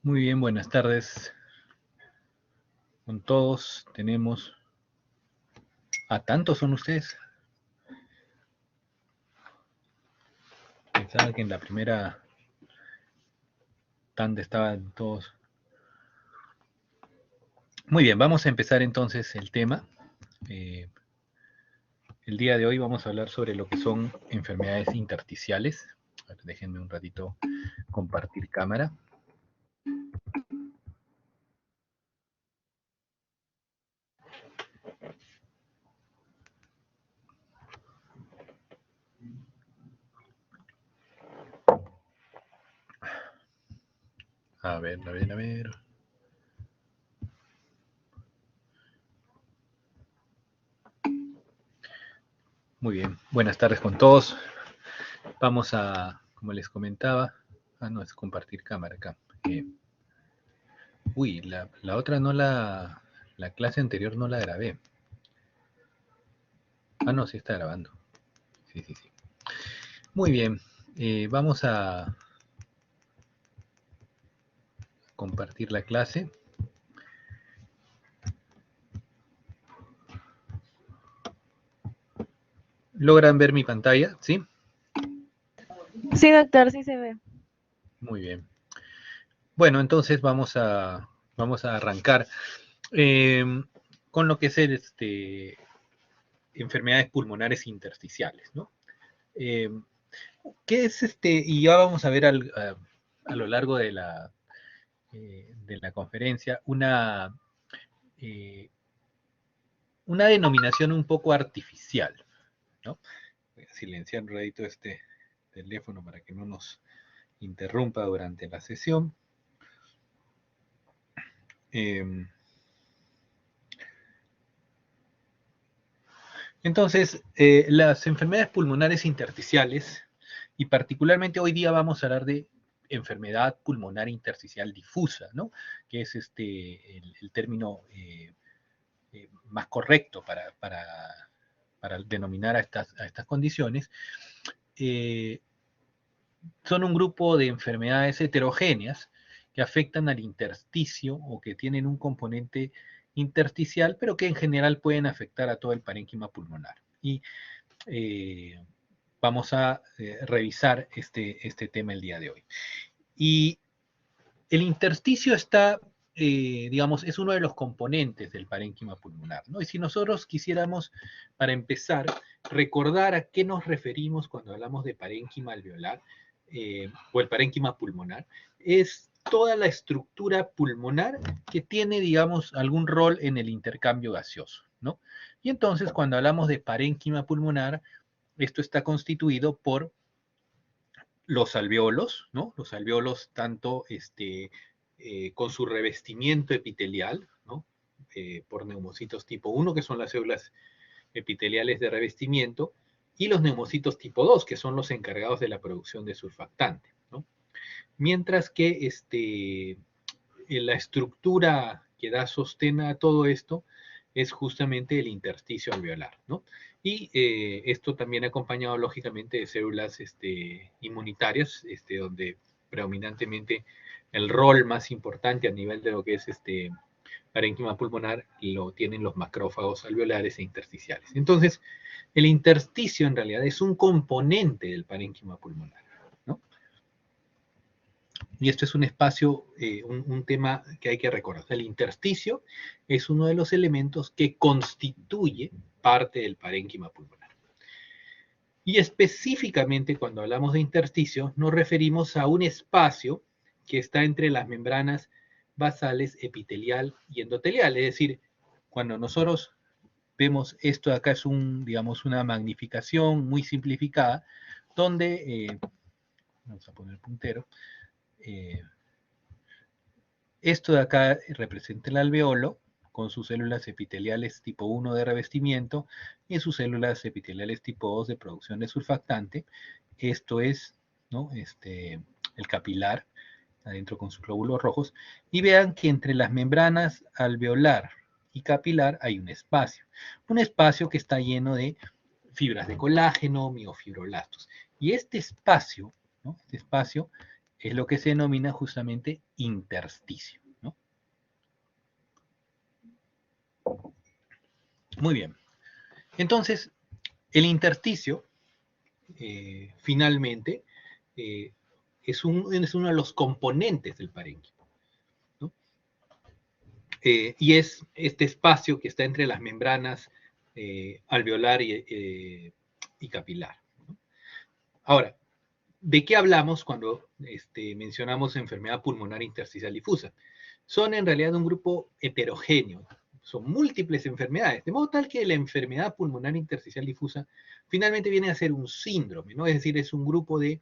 Muy bien, buenas tardes con todos. Tenemos... ¿A tantos son ustedes? Pensaba que en la primera tanda estaban todos. Muy bien, vamos a empezar entonces el tema. El día de hoy vamos a hablar sobre lo que son enfermedades intersticiales. A ver, déjenme un ratito compartir cámara. A ver, a ver, a ver. Muy bien, buenas tardes con todos. Vamos a, como les comentaba, no, es compartir cámara acá. Uy, la otra no la clase anterior no la grabé. No, sí está grabando. Sí, sí, sí. Muy bien, vamos a compartir la clase. ¿Logran ver mi pantalla? ¿Sí? Sí, doctor, sí se ve. Muy bien. Bueno, entonces vamos a arrancar con lo que es enfermedades pulmonares intersticiales, ¿no? ¿Qué es y ya vamos a ver a lo largo de la conferencia una denominación un poco artificial, ¿no? Voy a silenciar un ratito este teléfono para que no nos interrumpa durante la sesión. Entonces, las enfermedades pulmonares intersticiales, y particularmente hoy día vamos a hablar de enfermedad pulmonar intersticial difusa, ¿no? Que es el término más correcto para denominar a estas condiciones. Son un grupo de enfermedades heterogéneas que afectan al intersticio o que tienen un componente intersticial, pero que en general pueden afectar a todo el parénquima pulmonar. Y vamos a revisar este tema el día de hoy. Y el intersticio está, digamos, es uno de los componentes del parénquima pulmonar, ¿no? Y si nosotros quisiéramos, para empezar, recordar a qué nos referimos cuando hablamos de parénquima alveolar o el parénquima pulmonar, es toda la estructura pulmonar que tiene, digamos, algún rol en el intercambio gaseoso, ¿no? Y entonces, cuando hablamos de parénquima pulmonar, esto está constituido por los alveolos, ¿no? Los alveolos tanto con su revestimiento epitelial, ¿no? Por neumocitos tipo 1, que son las células epiteliales de revestimiento, y los neumocitos tipo 2, que son los encargados de la producción de surfactante, ¿no? Mientras que la estructura que da sostén a todo esto es justamente el intersticio alveolar, ¿no? Y esto también acompañado lógicamente de células inmunitarias, donde predominantemente el rol más importante a nivel de lo que es parénquima pulmonar lo tienen los macrófagos alveolares e intersticiales. Entonces, el intersticio en realidad es un componente del parénquima pulmonar, ¿no? Y esto es un espacio, un tema que hay que recordar. El intersticio es uno de los elementos que constituye parte del parénquima pulmonar. Y específicamente cuando hablamos de intersticio, nos referimos a un espacio que está entre las membranas basales epitelial y endotelial. Es decir, cuando nosotros vemos esto de acá es digamos, una magnificación muy simplificada, donde, vamos a poner puntero, esto de acá representa el alveolo con sus células epiteliales tipo 1 de revestimiento y sus células epiteliales tipo 2 de producción de surfactante. Esto es, ¿no? El capilar, adentro con sus glóbulos rojos. Y vean que entre las membranas alveolar y capilar hay un espacio que está lleno de fibras de colágeno, miofibroblastos. Y este espacio, ¿no? Este espacio que es lo que se denomina justamente intersticio, ¿no? Muy bien. Entonces, el intersticio, finalmente, es uno de los componentes del parénquima, ¿no? Y es este espacio que está entre las membranas alveolar y capilar, ¿no? Ahora, ¿de qué hablamos cuando mencionamos enfermedad pulmonar intersticial difusa? Son en realidad un grupo heterogéneo, son múltiples enfermedades, de modo tal que la enfermedad pulmonar intersticial difusa finalmente viene a ser un síndrome, ¿no? Es decir, es un grupo de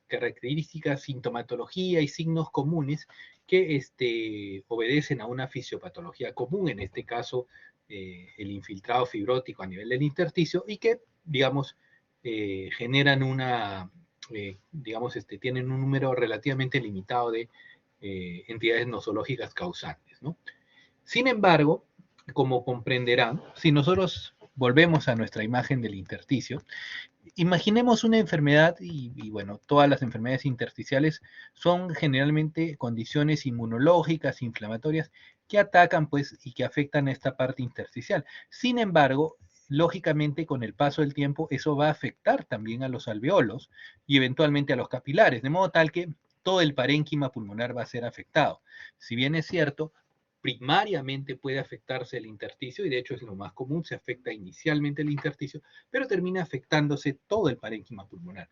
características, sintomatología y signos comunes que obedecen a una fisiopatología común, en este caso el infiltrado fibrótico a nivel del intersticio, y que, digamos, generan tienen un número relativamente limitado de entidades nosológicas causantes, ¿no? Sin embargo, como comprenderán, si nosotros volvemos a nuestra imagen del intersticio, imaginemos una enfermedad y bueno, todas las enfermedades intersticiales son generalmente condiciones inmunológicas, inflamatorias, que atacan pues y que afectan a esta parte intersticial. Sin embargo, lógicamente con el paso del tiempo eso va a afectar también a los alveolos y eventualmente a los capilares, de modo tal que todo el parénquima pulmonar va a ser afectado. Si bien es cierto, primariamente puede afectarse el intersticio, y de hecho es lo más común, se afecta inicialmente el intersticio, pero termina afectándose todo el parénquima pulmonar.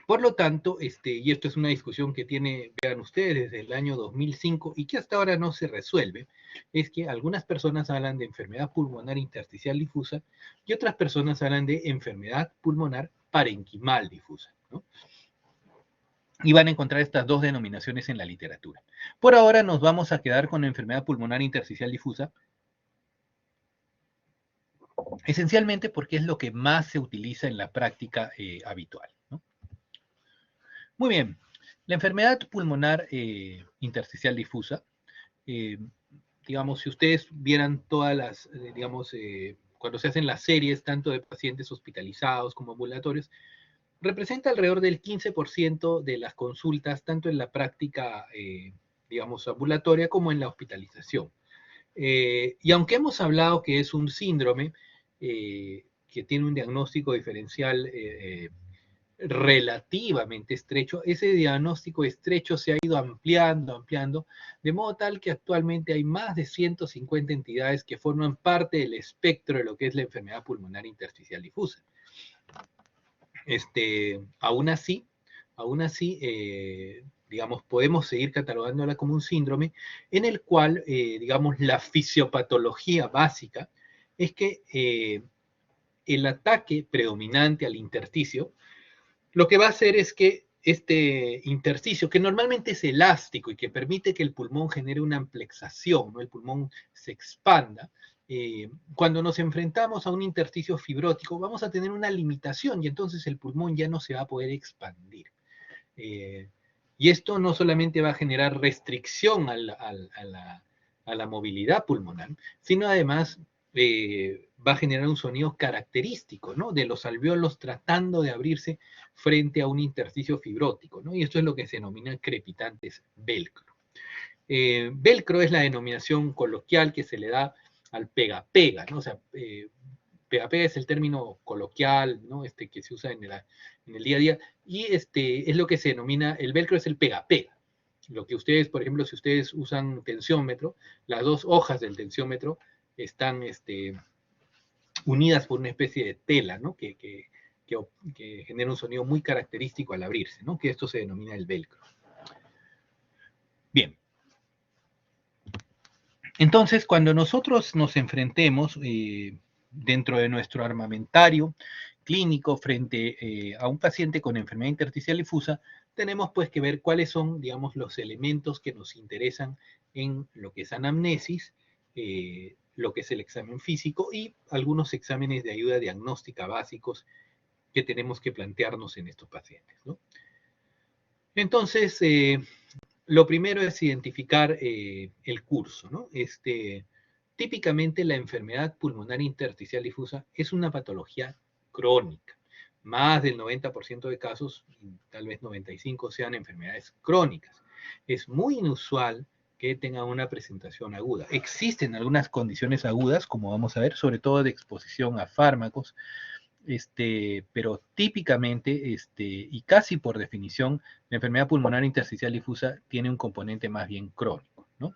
Por lo tanto, y esto es una discusión que tiene, vean ustedes, desde el año 2005 y que hasta ahora no se resuelve, es que algunas personas hablan de enfermedad pulmonar intersticial difusa y otras personas hablan de enfermedad pulmonar parenquimal difusa, ¿no? Y van a encontrar estas dos denominaciones en la literatura. Por ahora nos vamos a quedar con la enfermedad pulmonar intersticial difusa, esencialmente porque es lo que más se utiliza en la práctica habitual, ¿no? Muy bien, la enfermedad pulmonar intersticial difusa, eh, digamos, si ustedes vieran todas las, cuando se hacen las series, tanto de pacientes hospitalizados como ambulatorios, representa alrededor del 15% de las consultas, tanto en la práctica, digamos, ambulatoria como en la hospitalización. Y aunque hemos hablado que es un síndrome que tiene un diagnóstico diferencial relativamente estrecho, ese diagnóstico estrecho se ha ido ampliando, de modo tal que actualmente hay más de 150 entidades que forman parte del espectro de lo que es la enfermedad pulmonar intersticial difusa. Aún así, digamos, podemos seguir catalogándola como un síndrome en el cual, digamos, la fisiopatología básica es que el ataque predominante al intersticio lo que va a hacer es que este intersticio, que normalmente es elástico y que permite que el pulmón genere una amplexación, ¿no? El pulmón se expanda, cuando nos enfrentamos a un intersticio fibrótico vamos a tener una limitación y entonces el pulmón ya no se va a poder expandir. Y esto no solamente va a generar restricción a la movilidad pulmonar, sino además va a generar un sonido característico, ¿no? De los alveolos tratando de abrirse frente a un intersticio fibrótico, ¿no? Y esto es lo que se denomina crepitantes velcro. Velcro es la denominación coloquial que se le da al pega-pega, ¿no? O sea, pega-pega es el término coloquial, ¿no? Que se usa en el día a día, y es lo que se denomina, el velcro es el pega-pega. Lo que ustedes, por ejemplo, si ustedes usan tensiómetro, las dos hojas del tensiómetro están unidas por una especie de tela, ¿no? Que genera un sonido muy característico al abrirse, ¿no? Que esto se denomina el velcro. Bien. Entonces, cuando nosotros nos enfrentemos dentro de nuestro armamentario clínico frente a un paciente con enfermedad intersticial difusa, tenemos pues que ver cuáles son, digamos, los elementos que nos interesan en lo que es anamnesis, lo que es el examen físico y algunos exámenes de ayuda diagnóstica básicos que tenemos que plantearnos en estos pacientes, ¿no? Entonces, lo primero es identificar el curso, ¿no? Típicamente la enfermedad pulmonar intersticial difusa es una patología crónica. más del 90% de casos, tal vez 95%, sean enfermedades crónicas. Es muy inusual que tengan una presentación aguda. Existen algunas condiciones agudas, como vamos a ver, sobre todo de exposición a fármacos, pero típicamente, y casi por definición, la enfermedad pulmonar intersticial difusa tiene un componente más bien crónico, ¿no?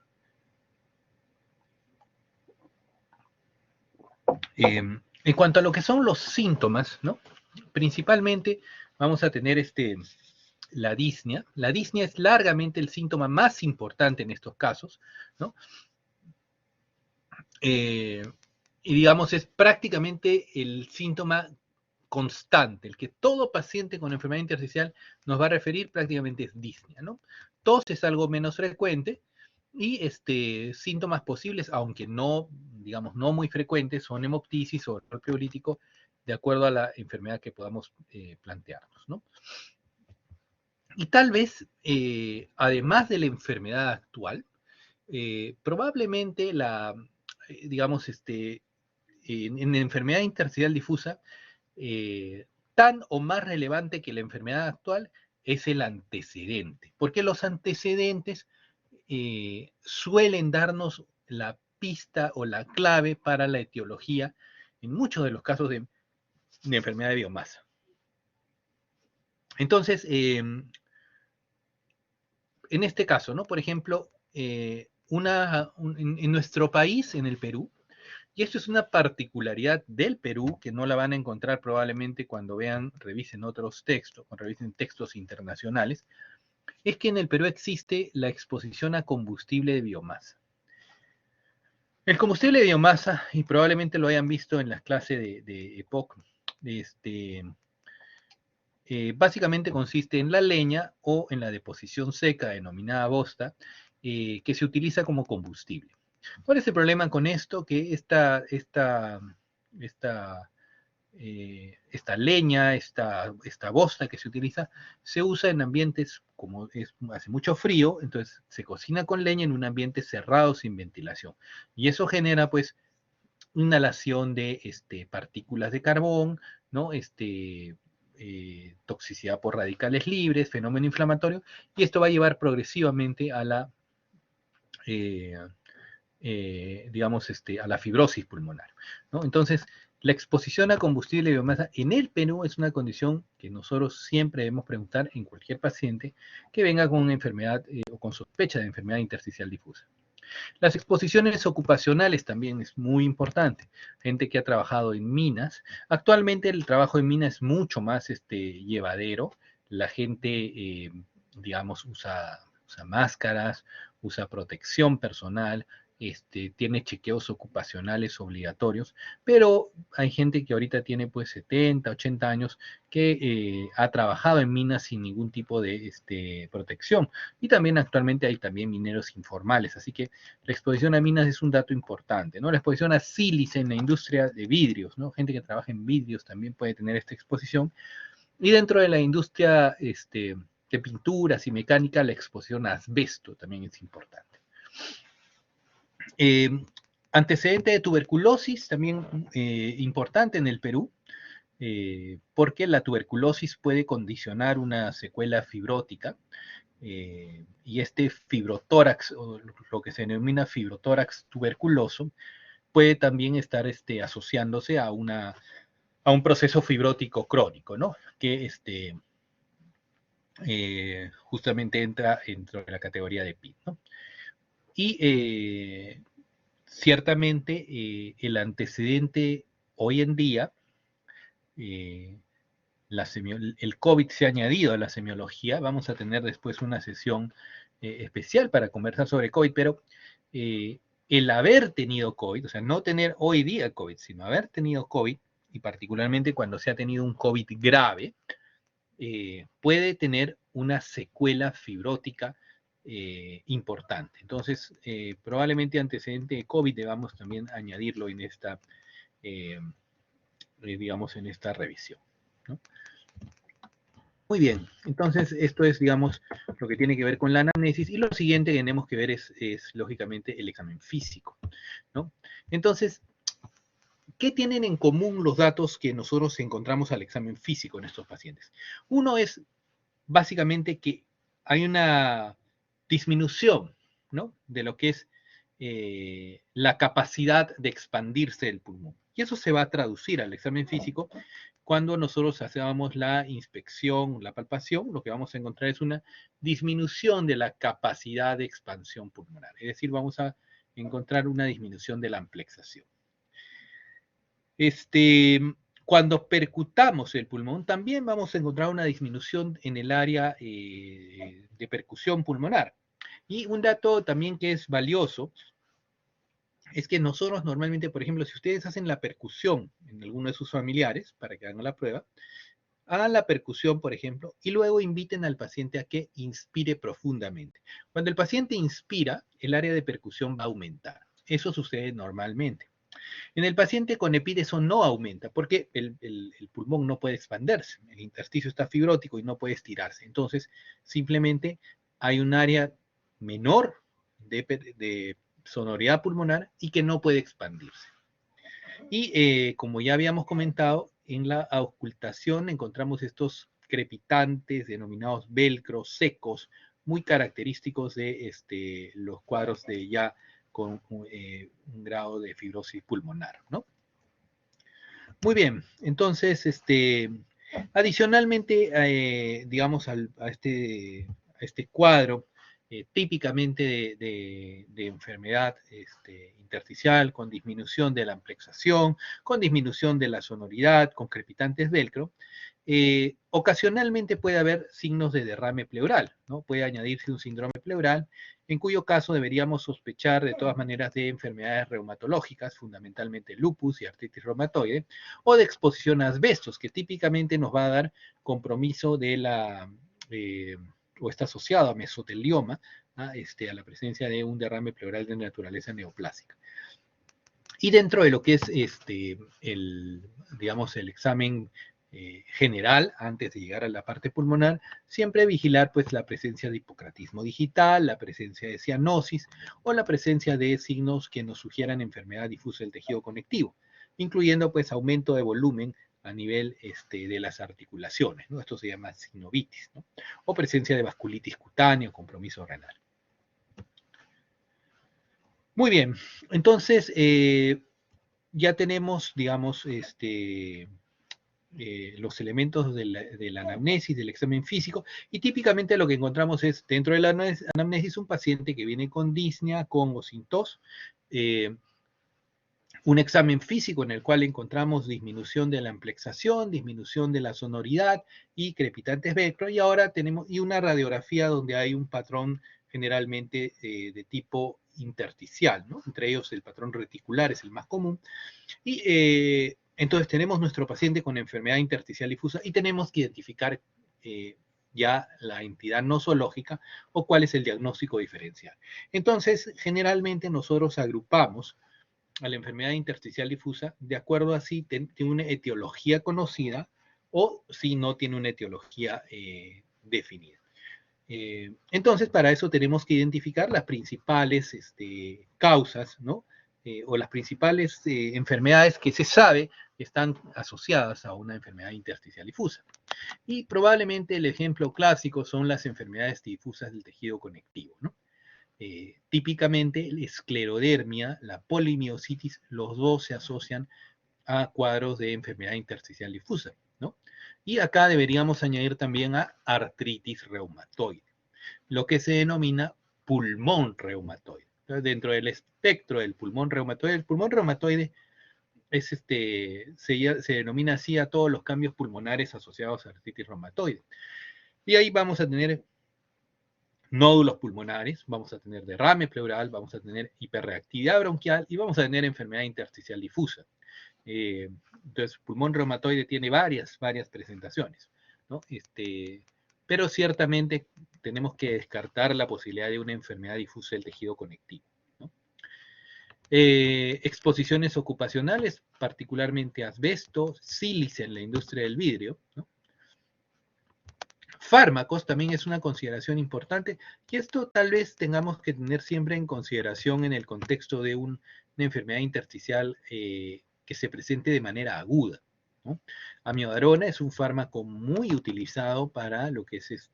En cuanto a lo que son los síntomas, ¿no? Principalmente vamos a tener la disnea. La disnea es largamente el síntoma más importante en estos casos, ¿no? Y digamos, es prácticamente el síntoma constante, el que todo paciente con enfermedad intersticial nos va a referir prácticamente es disnea, ¿no? Tos es algo menos frecuente y síntomas posibles, aunque no, digamos, no muy frecuentes, son hemoptisis o dolor pleurolítico, de acuerdo a la enfermedad que podamos plantearnos, ¿no? Y tal vez, además de la enfermedad actual, probablemente digamos, en la enfermedad intersticial difusa, tan o más relevante que la enfermedad actual es el antecedente, porque los antecedentes suelen darnos la pista o la clave para la etiología en muchos de los casos de enfermedad de biomasa. Entonces, en este caso, ¿no? Por ejemplo, en nuestro país, en el Perú, y esto es una particularidad del Perú que no la van a encontrar probablemente cuando revisen otros textos, cuando revisen textos internacionales, es que en el Perú existe la exposición a combustible de biomasa. El combustible de biomasa, y probablemente lo hayan visto en las clases de EPOC, básicamente consiste en la leña o en la deposición seca denominada bosta, que se utiliza como combustible. ¿Cuál es el problema con esto? Que esta leña, esta bosta que se utiliza, se usa en ambientes como hace mucho frío, entonces se cocina con leña en un ambiente cerrado sin ventilación. Y eso genera pues inhalación de partículas de carbón, ¿no? Toxicidad por radicales libres, fenómeno inflamatorio, y esto va a llevar progresivamente a la digamos, a la fibrosis pulmonar, ¿no? Entonces, la exposición a combustible de biomasa en el Perú es una condición que nosotros siempre debemos preguntar en cualquier paciente que venga con una enfermedad o con sospecha de enfermedad intersticial difusa. Las exposiciones ocupacionales también es muy importante. Gente que ha trabajado en minas. Actualmente el trabajo en minas es mucho más llevadero. La gente, digamos, usa máscaras, usa protección personal, tiene chequeos ocupacionales obligatorios, pero hay gente que ahorita tiene pues 70, 80 años que ha trabajado en minas sin ningún tipo de protección. Y también actualmente hay también mineros informales, así que la exposición a minas es un dato importante, ¿no? La exposición a sílice en la industria de vidrios, ¿no? Gente que trabaja en vidrios también puede tener esta exposición. Y dentro de la industria de pinturas y mecánica, la exposición a asbesto también es importante. Antecedente de tuberculosis, también importante en el Perú, porque la tuberculosis puede condicionar una secuela fibrótica, y este fibrotórax, o lo que se denomina fibrotórax tuberculoso, puede también estar asociándose a un proceso fibrótico crónico, ¿no? Que justamente entra dentro de la categoría de PID, ¿no? Y ciertamente el antecedente hoy en día, el COVID se ha añadido a la semiología. Vamos a tener después una sesión especial para conversar sobre COVID, pero el haber tenido COVID, o sea, no tener hoy día COVID, sino haber tenido COVID, y particularmente cuando se ha tenido un COVID grave, puede tener una secuela fibrótica importante. Entonces, probablemente antecedente de COVID debamos también añadirlo en esta, digamos, en esta revisión, ¿no? Muy bien, entonces esto es, digamos, lo que tiene que ver con la anamnesis, y lo siguiente que tenemos que ver es lógicamente el examen físico, ¿no? Entonces, ¿qué tienen en común los datos que nosotros encontramos al examen físico en estos pacientes? Uno es básicamente que hay una disminución, ¿no?, de lo que es la capacidad de expandirse del pulmón. Y eso se va a traducir al examen físico cuando nosotros hacemos la inspección, la palpación. Lo que vamos a encontrar es una disminución de la capacidad de expansión pulmonar. Es decir, vamos a encontrar una disminución de la amplexación. Cuando percutamos el pulmón, también vamos a encontrar una disminución en el área de percusión pulmonar. Y un dato también que es valioso es que nosotros normalmente, por ejemplo, si ustedes hacen la percusión en alguno de sus familiares, para que hagan la prueba, hagan la percusión, por ejemplo, y luego inviten al paciente a que inspire profundamente. Cuando el paciente inspira, el área de percusión va a aumentar. Eso sucede normalmente. En el paciente con EPID eso no aumenta, porque el pulmón no puede expandirse, el intersticio está fibrótico y no puede estirarse. Entonces, simplemente hay un área menor de sonoridad pulmonar y que no puede expandirse. Y como ya habíamos comentado, en la auscultación encontramos estos crepitantes denominados velcros secos, muy característicos de los cuadros de ya con un grado de fibrosis pulmonar, ¿no? Muy bien, entonces, adicionalmente, digamos, a este cuadro, típicamente de enfermedad intersticial, con disminución de la amplexación, con disminución de la sonoridad, con crepitantes velcro, ocasionalmente puede haber signos de derrame pleural, ¿no? Puede añadirse un síndrome pleural, en cuyo caso deberíamos sospechar de todas maneras de enfermedades reumatológicas, fundamentalmente lupus y artritis reumatoide, o de exposición a asbestos, que típicamente nos va a dar compromiso de la, o está asociado a mesotelioma, a la presencia de un derrame pleural de naturaleza neoplásica. Y dentro de lo que es digamos, el examen general, antes de llegar a la parte pulmonar, siempre vigilar pues la presencia de hipocratismo digital, la presencia de cianosis o la presencia de signos que nos sugieran enfermedad difusa del tejido conectivo, incluyendo pues aumento de volumen a nivel de las articulaciones, ¿no? Esto se llama sinovitis, ¿no? O presencia de vasculitis cutánea o compromiso renal. Muy bien, entonces ya tenemos, digamos, los elementos de la anamnesis, del examen físico, y típicamente lo que encontramos es, dentro de la anamnesis, un paciente que viene con disnea, con o sin tos, un examen físico en el cual encontramos disminución de la amplexación, disminución de la sonoridad y crepitantes velcro, y ahora tenemos una radiografía donde hay un patrón generalmente de tipo intersticial, ¿no? Entre ellos el patrón reticular es el más común, y entonces tenemos nuestro paciente con enfermedad intersticial difusa y tenemos que identificar ya la entidad nosológica o cuál es el diagnóstico diferencial. Entonces, generalmente nosotros agrupamos a la enfermedad intersticial difusa de acuerdo a si tiene una etiología conocida o si no tiene una etiología definida. Entonces, para eso tenemos que identificar las principales causas, ¿no? O las principales enfermedades que se sabe están asociadas a una enfermedad intersticial difusa. Y probablemente el ejemplo clásico son las enfermedades difusas del tejido conectivo, ¿no? Típicamente la esclerodermia, la polimiositis, los dos se asocian a cuadros de enfermedad intersticial difusa, ¿no? Y acá deberíamos añadir también a artritis reumatoide, lo que se denomina pulmón reumatoide. Entonces, dentro del espectro del pulmón reumatoide es se denomina así a todos los cambios pulmonares asociados a artritis reumatoide. Y ahí vamos a tener nódulos pulmonares, vamos a tener derrame pleural, vamos a tener hiperreactividad bronquial y vamos a tener enfermedad intersticial difusa. Entonces, pulmón reumatoide tiene varias presentaciones, ¿no? Pero ciertamente tenemos que descartar la posibilidad de una enfermedad difusa del tejido conectivo, ¿no? Exposiciones ocupacionales, particularmente asbesto, sílice en la industria del vidrio, ¿no? Fármacos también es una consideración importante, y esto tal vez tengamos que tener siempre en consideración en el contexto de una enfermedad intersticial que se presente de manera aguda, ¿no? Amiodarona es un fármaco muy utilizado para lo que es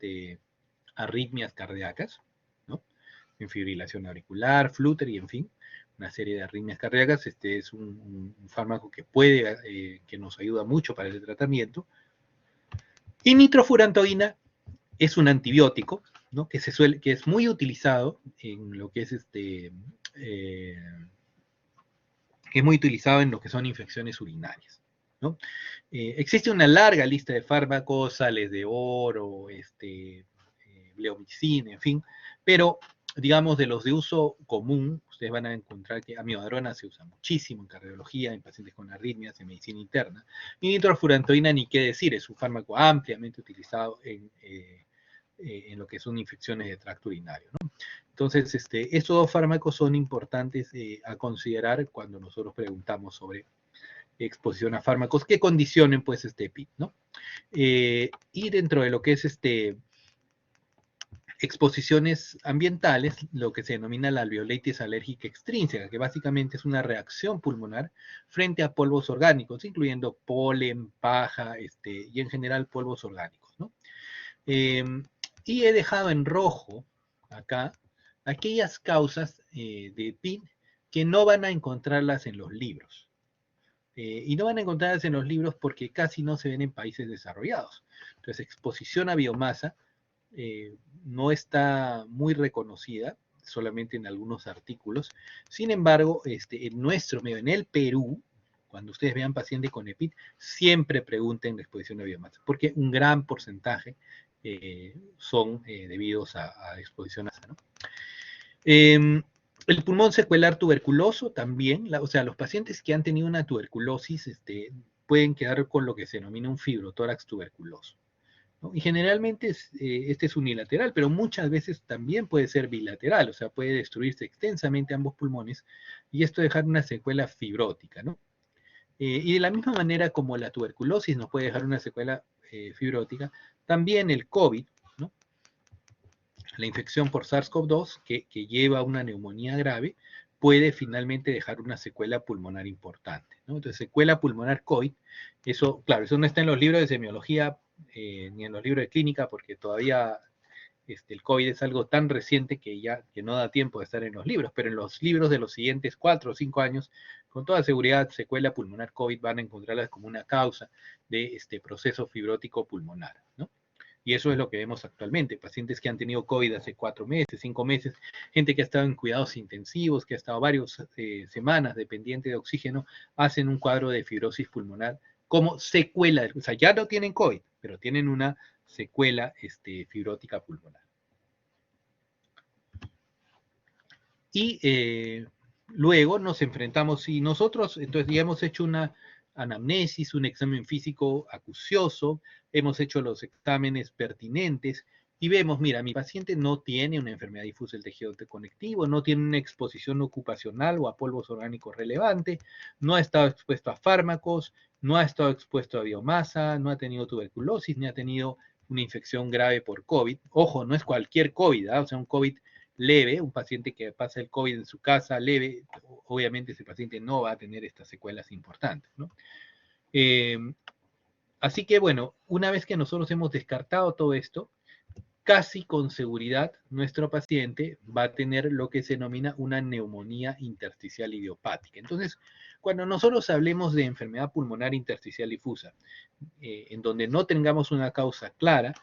arritmias cardíacas, ¿no? En fibrilación auricular, flúter y en fin, una serie de arritmias cardíacas. Es un fármaco que que nos ayuda mucho para el tratamiento. Y nitrofurantoína es un antibiótico, ¿no? Que es muy utilizado en lo que es que es muy utilizado en lo que son infecciones urinarias, ¿no? Existe una larga lista de fármacos, sales de oro, bleomicina, en fin, pero digamos de los de uso común, ustedes van a encontrar que amiodarona se usa muchísimo en cardiología, en pacientes con arritmias, en medicina interna, y nitrofurantoína ni qué decir, es un fármaco ampliamente utilizado en lo que son infecciones de tracto urinario, ¿no? Entonces, estos dos fármacos son importantes a considerar cuando nosotros preguntamos sobre exposición a fármacos que condicionen pues este PIT, ¿no? Y dentro de lo que es exposiciones ambientales, lo que se denomina la alveolitis alérgica extrínseca, que básicamente es una reacción pulmonar frente a polvos orgánicos, incluyendo polen, paja, y en general polvos orgánicos, ¿no? Y he dejado en rojo acá aquellas causas de PIN que no van a encontrarlas en los libros. Y no van a encontrarlas en los libros porque casi no se ven en países desarrollados. Entonces, exposición a biomasa no está muy reconocida, solamente en algunos artículos. Sin embargo, en nuestro medio, en el Perú, cuando ustedes vean pacientes con EPIT, siempre pregunten la exposición a biomasa, porque un gran porcentaje son debidos a exposición a esa, ¿no? El pulmón secuelar tuberculoso también, o sea, los pacientes que han tenido una tuberculosis pueden quedar con lo que se denomina un fibrotórax tuberculoso, ¿no? Y generalmente este es unilateral, pero muchas veces también puede ser bilateral, o sea, puede destruirse extensamente ambos pulmones y esto dejar una secuela fibrótica, ¿no? Y de la misma manera como la tuberculosis nos puede dejar una secuela fibrótica, también el COVID, ¿no? La infección por SARS-CoV-2 que lleva a una neumonía grave puede finalmente dejar una secuela pulmonar importante, ¿no? Entonces, secuela pulmonar COVID, eso, claro, eso no está en los libros de semiología ni en los libros de clínica porque todavía el COVID es algo tan reciente que no da tiempo de estar en los libros, pero en los libros de los siguientes 4 o 5 años, con toda seguridad, secuela pulmonar COVID van a encontrarlas como una causa de este proceso fibrótico pulmonar, ¿no? Y eso es lo que vemos actualmente, pacientes que han tenido COVID hace 4 meses, 5 meses, gente que ha estado en cuidados intensivos, que ha estado varias semanas dependiente de oxígeno, hacen un cuadro de fibrosis pulmonar como secuela, o sea, ya no tienen COVID, pero tienen una secuela fibrótica pulmonar. Y luego nos enfrentamos, y nosotros entonces ya hemos hecho una anamnesis, un examen físico acucioso, hemos hecho los exámenes pertinentes y vemos, mira, mi paciente no tiene una enfermedad difusa del tejido conectivo, no tiene una exposición ocupacional o a polvos orgánicos relevante, no ha estado expuesto a fármacos, no ha estado expuesto a biomasa, no ha tenido tuberculosis, ni ha tenido una infección grave por COVID. Ojo, no es cualquier COVID, ¿eh? O sea, un COVID leve, un paciente que pasa el COVID en su casa leve, obviamente ese paciente no va a tener estas secuelas importantes, ¿no? Así que bueno, una vez que nosotros hemos descartado todo esto, casi con seguridad nuestro paciente va a tener lo que se denomina una neumonía intersticial idiopática. Entonces, cuando nosotros hablemos de enfermedad pulmonar intersticial difusa, en donde no tengamos una causa clara,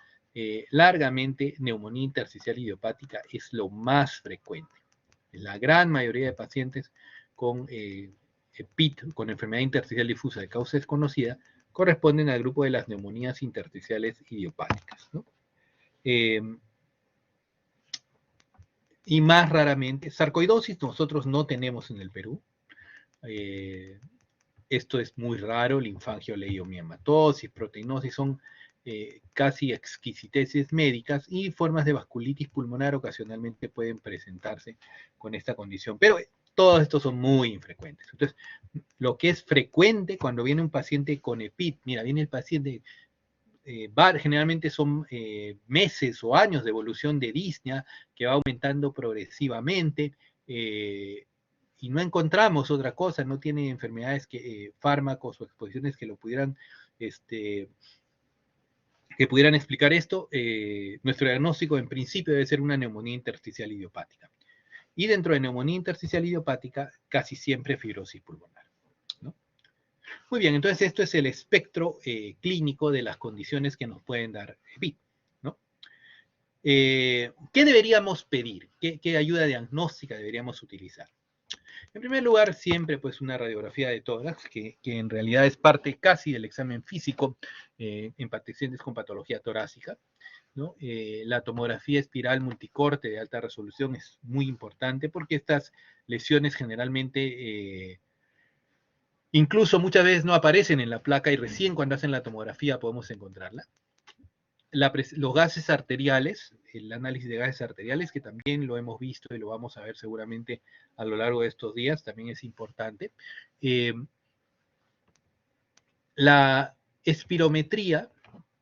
largamente neumonía intersticial idiopática es lo más frecuente. La gran mayoría de pacientes con PIT, con enfermedad intersticial difusa de causa desconocida, corresponden al grupo de las neumonías intersticiales idiopáticas, ¿no? Y más raramente, sarcoidosis nosotros no tenemos en el Perú. Esto es muy raro, linfangioleiomyomatosis, proteinosis, son casi exquisiteces médicas y formas de vasculitis pulmonar ocasionalmente pueden presentarse con esta condición, pero todos estos son muy infrecuentes. Entonces, lo que es frecuente cuando viene un paciente con EPIT, mira, viene el paciente, generalmente son meses o años de evolución de disnea que va aumentando progresivamente, y no encontramos otra cosa, no tiene enfermedades, fármacos o exposiciones que lo pudieran, que pudieran explicar esto, nuestro diagnóstico en principio debe ser una neumonía intersticial idiopática. Y dentro de neumonía intersticial idiopática, casi siempre fibrosis pulmonar, ¿no? Muy bien, entonces esto es el espectro clínico de las condiciones que nos pueden dar EPID, ¿no? ¿Qué deberíamos pedir? ¿Qué ayuda diagnóstica deberíamos utilizar? En primer lugar, siempre pues una radiografía de tórax, que en realidad es parte casi del examen físico en pacientes con patología torácica, ¿no? La tomografía espiral multicorte de alta resolución es muy importante porque estas lesiones generalmente, incluso muchas veces no aparecen en la placa y recién cuando hacen la tomografía podemos encontrarla. Los gases arteriales, el análisis de gases arteriales, que también lo hemos visto y lo vamos a ver seguramente a lo largo de estos días, también es importante. La espirometría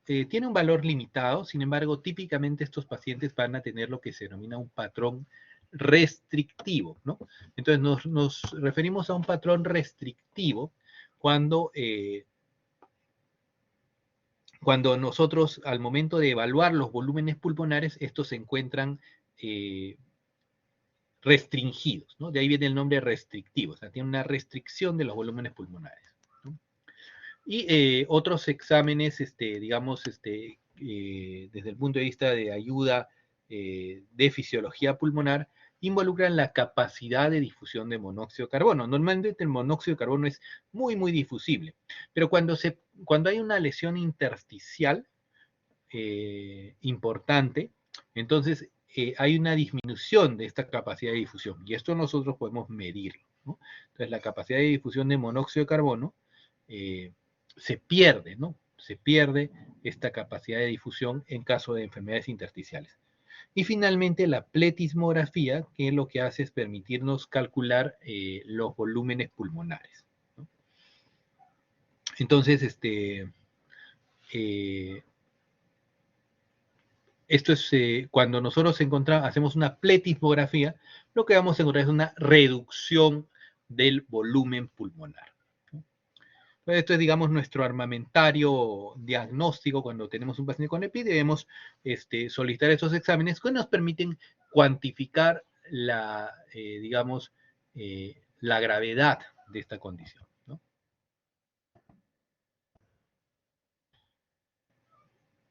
tiene un valor limitado, sin embargo, típicamente estos pacientes van a tener lo que se denomina un patrón restrictivo, ¿no? Entonces nos referimos a un patrón restrictivo cuando nosotros, al momento de evaluar los volúmenes pulmonares, estos se encuentran restringidos, ¿no? De ahí viene el nombre restrictivo, o sea, tiene una restricción de los volúmenes pulmonares, ¿no? Y otros exámenes, digamos, desde el punto de vista de ayuda de fisiología pulmonar, involucran la capacidad de difusión de monóxido de carbono. Normalmente el monóxido de carbono es muy, muy difusible, pero cuando hay una lesión intersticial importante, entonces hay una disminución de esta capacidad de difusión, y esto nosotros podemos medirlo, ¿no? Entonces la capacidad de difusión de monóxido de carbono se pierde, ¿no? Se pierde esta capacidad de difusión en caso de enfermedades intersticiales. Y finalmente la pletismografía, que lo que hace es permitirnos calcular los volúmenes pulmonares, ¿no? Entonces, esto es cuando nosotros hacemos una pletismografía, lo que vamos a encontrar es una reducción del volumen pulmonar. Esto es, digamos, nuestro armamentario diagnóstico cuando tenemos un paciente con EPI. Debemos solicitar esos exámenes que nos permiten cuantificar digamos, la gravedad de esta condición, ¿no?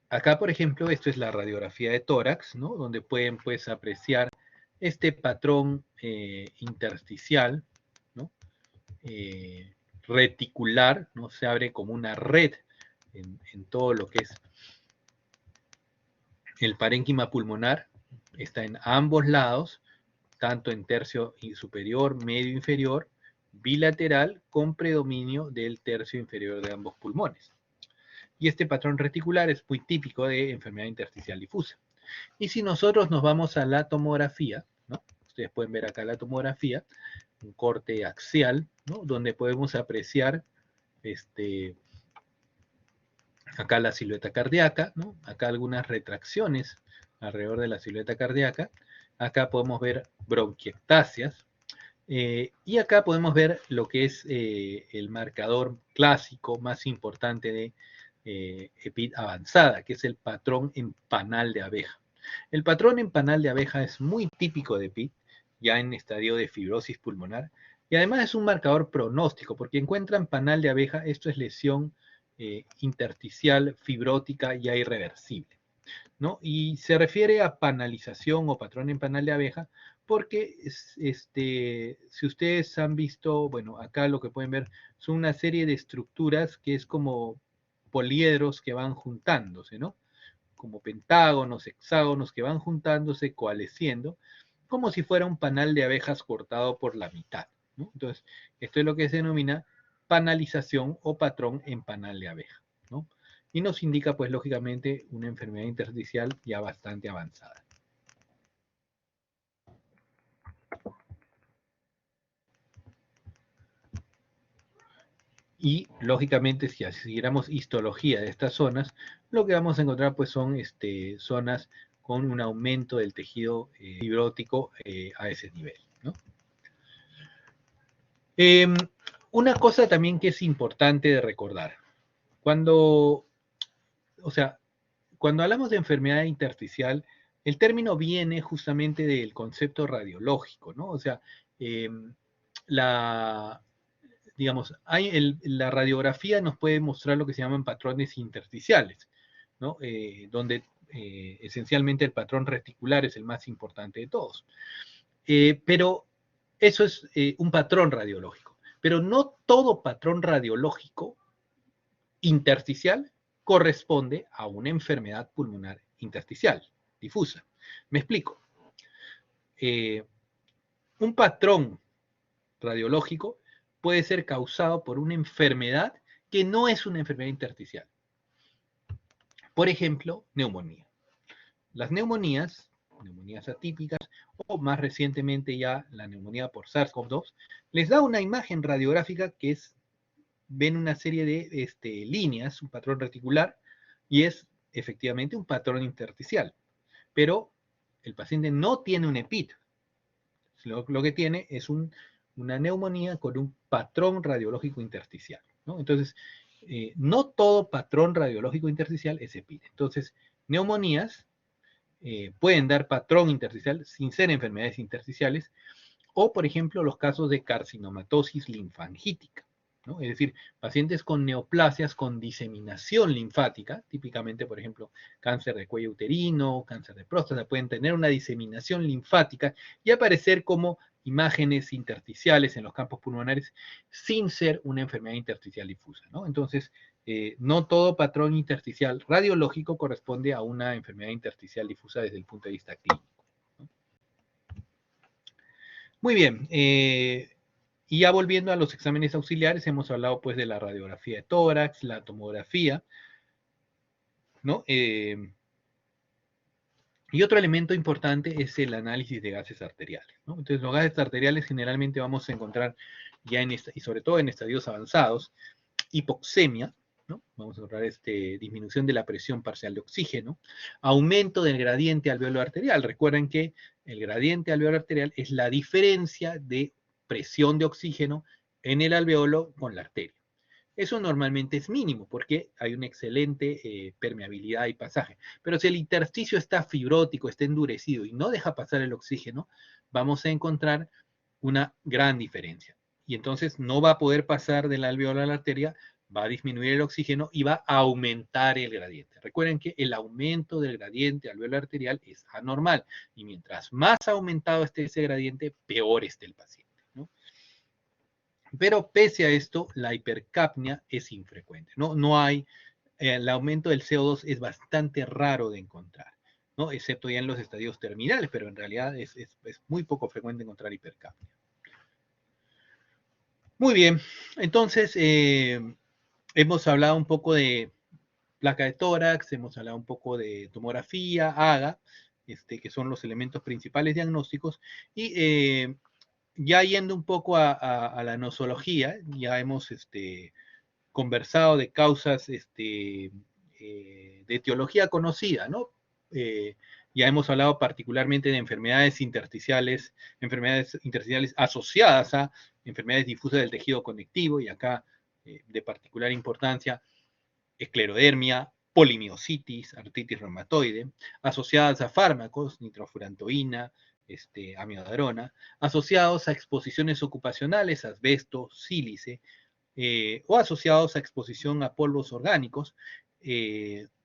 Acá, por ejemplo, esto es la radiografía de tórax, ¿no? Donde pueden, pues, apreciar este patrón intersticial, ¿no? Reticular, ¿no? Se abre como una red en todo lo que es el parénquima pulmonar, está en ambos lados, tanto en tercio superior, medio inferior, bilateral, con predominio del tercio inferior de ambos pulmones. Y este patrón reticular es muy típico de enfermedad intersticial difusa. Y si nosotros nos vamos a la tomografía, ¿no? Ustedes pueden ver acá la tomografía, un corte axial, ¿no? Donde podemos apreciar acá la silueta cardíaca, ¿no? Acá algunas retracciones alrededor de la silueta cardíaca. Acá podemos ver bronquiectasias. Y acá podemos ver lo que es el marcador clásico más importante de EPID avanzada, que es el patrón en panal de abeja. El patrón en panal de abeja es muy típico de EPID, ya en estadio de fibrosis pulmonar, y además es un marcador pronóstico, porque encuentran panal de abeja, esto es lesión intersticial fibrótica ya irreversible, ¿no? Y se refiere a panalización o patrón en panal de abeja, porque si ustedes han visto, bueno, acá lo que pueden ver son una serie de estructuras que es como poliedros que van juntándose, ¿no? Como pentágonos, hexágonos que van juntándose, coalesciendo, como si fuera un panal de abejas cortado por la mitad, ¿no? Entonces, esto es lo que se denomina panalización o patrón en panal de abeja, ¿no? Y nos indica, pues, lógicamente, una enfermedad intersticial ya bastante avanzada. Y, lógicamente, si siguiéramos histología de estas zonas, lo que vamos a encontrar, pues, son zonas con un aumento del tejido fibrótico a ese nivel, ¿no? Una cosa también que es importante de recordar, cuando, o sea, cuando hablamos de enfermedad intersticial, el término viene justamente del concepto radiológico, ¿no? O sea, eh, la, digamos, la radiografía nos puede mostrar lo que se llaman patrones intersticiales, ¿no? Donde esencialmente el patrón reticular es el más importante de todos. Pero eso es un patrón radiológico. Pero no todo patrón radiológico intersticial corresponde a una enfermedad pulmonar intersticial difusa. Me explico. Un patrón radiológico puede ser causado por una enfermedad que no es una enfermedad intersticial. Por ejemplo, neumonía. Las neumonías atípicas, o más recientemente ya la neumonía por SARS-CoV-2, les da una imagen radiográfica que es, ven una serie de líneas, un patrón reticular, y es efectivamente un patrón intersticial. Pero el paciente no tiene un EPIT. Lo que tiene es una neumonía con un patrón radiológico intersticial, ¿no? Entonces, no todo patrón radiológico intersticial es EPIT. Entonces, neumonías pueden dar patrón intersticial sin ser enfermedades intersticiales, o, por ejemplo, los casos de carcinomatosis linfangítica, ¿no? Es decir, pacientes con neoplasias con diseminación linfática, típicamente, por ejemplo, cáncer de cuello uterino, cáncer de próstata, pueden tener una diseminación linfática y aparecer como imágenes intersticiales en los campos pulmonares sin ser una enfermedad intersticial difusa, ¿no? Entonces, no todo patrón intersticial radiológico corresponde a una enfermedad intersticial difusa desde el punto de vista clínico. Muy bien, y ya volviendo a los exámenes auxiliares, hemos hablado pues de la radiografía de tórax, la tomografía, ¿no? Y otro elemento importante es el análisis de gases arteriales, ¿no? Entonces los gases arteriales generalmente vamos a encontrar ya y sobre todo en estadios avanzados, hipoxemia, ¿no? Vamos a encontrar disminución de la presión parcial de oxígeno, aumento del gradiente alveolar arterial. Recuerden que el gradiente alveolar arterial es la diferencia de presión de oxígeno en el alveolo con la arteria. Eso normalmente es mínimo porque hay una excelente permeabilidad y pasaje. Pero si el intersticio está fibrótico, está endurecido y no deja pasar el oxígeno, vamos a encontrar una gran diferencia. Y entonces no va a poder pasar del alveolo a la arteria, va a disminuir el oxígeno y va a aumentar el gradiente. Recuerden que el aumento del gradiente alveolar arterial es anormal. Y mientras más aumentado esté ese gradiente, peor esté el paciente, ¿no? Pero pese a esto, la hipercapnia es infrecuente, ¿no? No hay, el aumento del CO2 es bastante raro de encontrar, ¿no? Excepto ya en los estadios terminales, pero en realidad es muy poco frecuente encontrar hipercapnia. Muy bien, entonces hemos hablado un poco de placa de tórax, hemos hablado un poco de tomografía, AGA, que son los elementos principales diagnósticos, y ya yendo un poco a la nosología, ya hemos conversado de causas de etiología conocida, ¿no? Ya hemos hablado particularmente de enfermedades intersticiales asociadas a enfermedades difusas del tejido conectivo, y acá de particular importancia, esclerodermia, polimiositis, artritis reumatoide, asociadas a fármacos, nitrofurantoína, amiodarona, asociados a exposiciones ocupacionales, asbesto, sílice, o asociados a exposición a polvos orgánicos,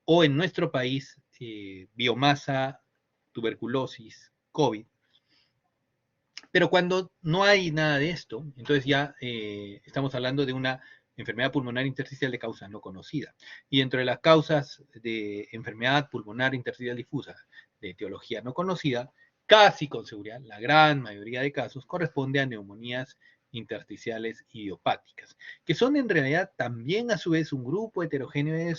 o en nuestro país, biomasa, tuberculosis, COVID. Pero cuando no hay nada de esto, entonces ya estamos hablando de una enfermedad pulmonar intersticial de causa no conocida. Y dentro de las causas de enfermedad pulmonar intersticial difusa de etiología no conocida, casi con seguridad, la gran mayoría de casos corresponde a neumonías intersticiales idiopáticas, que son en realidad también a su vez un grupo heterogéneo de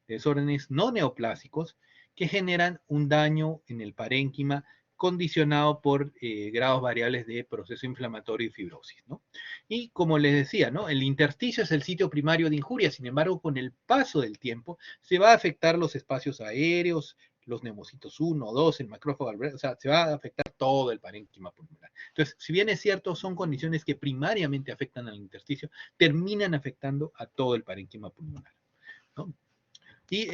desórdenes no neoplásicos que generan un daño en el parénquima condicionado por grados variables de proceso inflamatorio y fibrosis, ¿no? Y como les decía, ¿no? El intersticio es el sitio primario de injuria, sin embargo, con el paso del tiempo se va a afectar los espacios aéreos, los neumocitos 1, 2, el macrófago alveolar, o sea, se va a afectar todo el parénquima pulmonar. Entonces, si bien es cierto, son condiciones que primariamente afectan al intersticio, terminan afectando a todo el parénquima pulmonar, ¿no? Y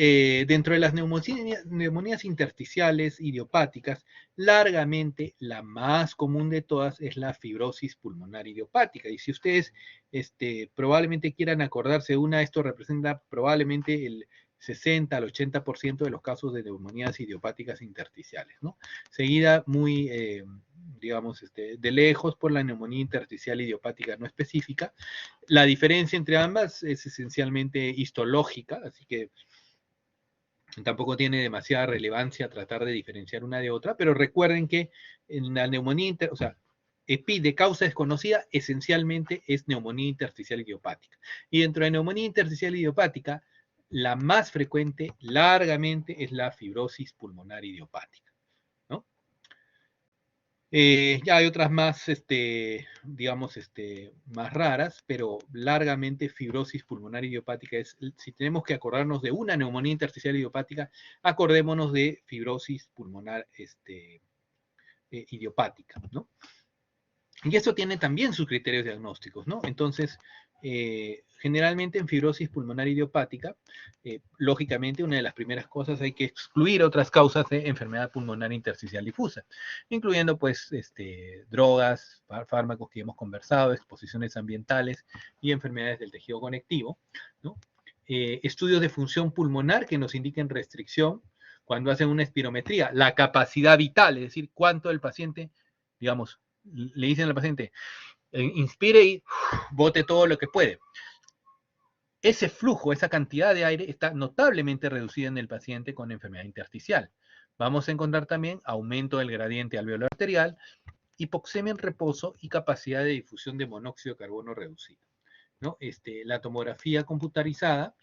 dentro de las neumonías intersticiales idiopáticas, largamente la más común de todas es la fibrosis pulmonar idiopática. Y si ustedes probablemente quieran acordarse de una, esto representa probablemente el 60 al 80% de los casos de neumonías idiopáticas intersticiales, ¿no? Seguida muy, digamos, de lejos por la neumonía intersticial idiopática no específica. La diferencia entre ambas es esencialmente histológica, así que tampoco tiene demasiada relevancia tratar de diferenciar una de otra, pero recuerden que en la neumonía, o sea, EPI de causa desconocida esencialmente es neumonía intersticial idiopática. Y dentro de neumonía intersticial idiopática, la más frecuente largamente es la fibrosis pulmonar idiopática, ¿no? Ya hay otras más, digamos, más raras, pero largamente fibrosis pulmonar idiopática es, si tenemos que acordarnos de una neumonía intersticial idiopática, acordémonos de fibrosis pulmonar idiopática, ¿no? Y eso tiene también sus criterios diagnósticos, ¿no? Entonces, generalmente en fibrosis pulmonar idiopática, lógicamente una de las primeras cosas hay que excluir otras causas de enfermedad pulmonar intersticial difusa, incluyendo pues drogas, fármacos que hemos conversado, exposiciones ambientales y enfermedades del tejido conectivo, ¿no? Estudios de función pulmonar que nos indiquen restricción cuando hacen una espirometría, la capacidad vital, es decir, cuánto el paciente, digamos, le dicen al paciente, inspire y bote todo lo que puede. Ese flujo, esa cantidad de aire está notablemente reducida en el paciente con enfermedad intersticial. Vamos a encontrar también aumento del gradiente alveolar arterial, hipoxemia en reposo y capacidad de difusión de monóxido de carbono reducido, ¿no? La tomografía computarizada,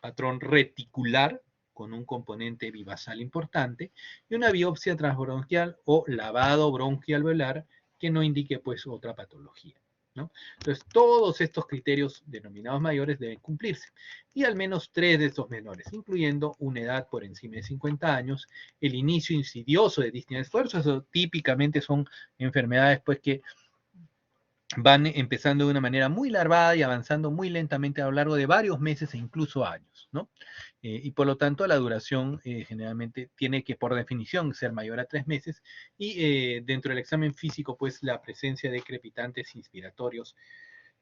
patrón reticular con un componente bivasal importante y una biopsia transbronquial o lavado bronquialveolar que no indique pues otra patología, ¿no? Entonces, todos estos criterios denominados mayores deben cumplirse y al menos 3 de estos menores, incluyendo una edad por encima de 50 años, el inicio insidioso de disnea de esfuerzo, eso típicamente son enfermedades pues que van empezando de una manera muy larvada y avanzando muy lentamente a lo largo de varios meses e incluso años, ¿no? Y por lo tanto la duración generalmente tiene que por definición ser mayor a 3 meses y dentro del examen físico pues la presencia de crepitantes inspiratorios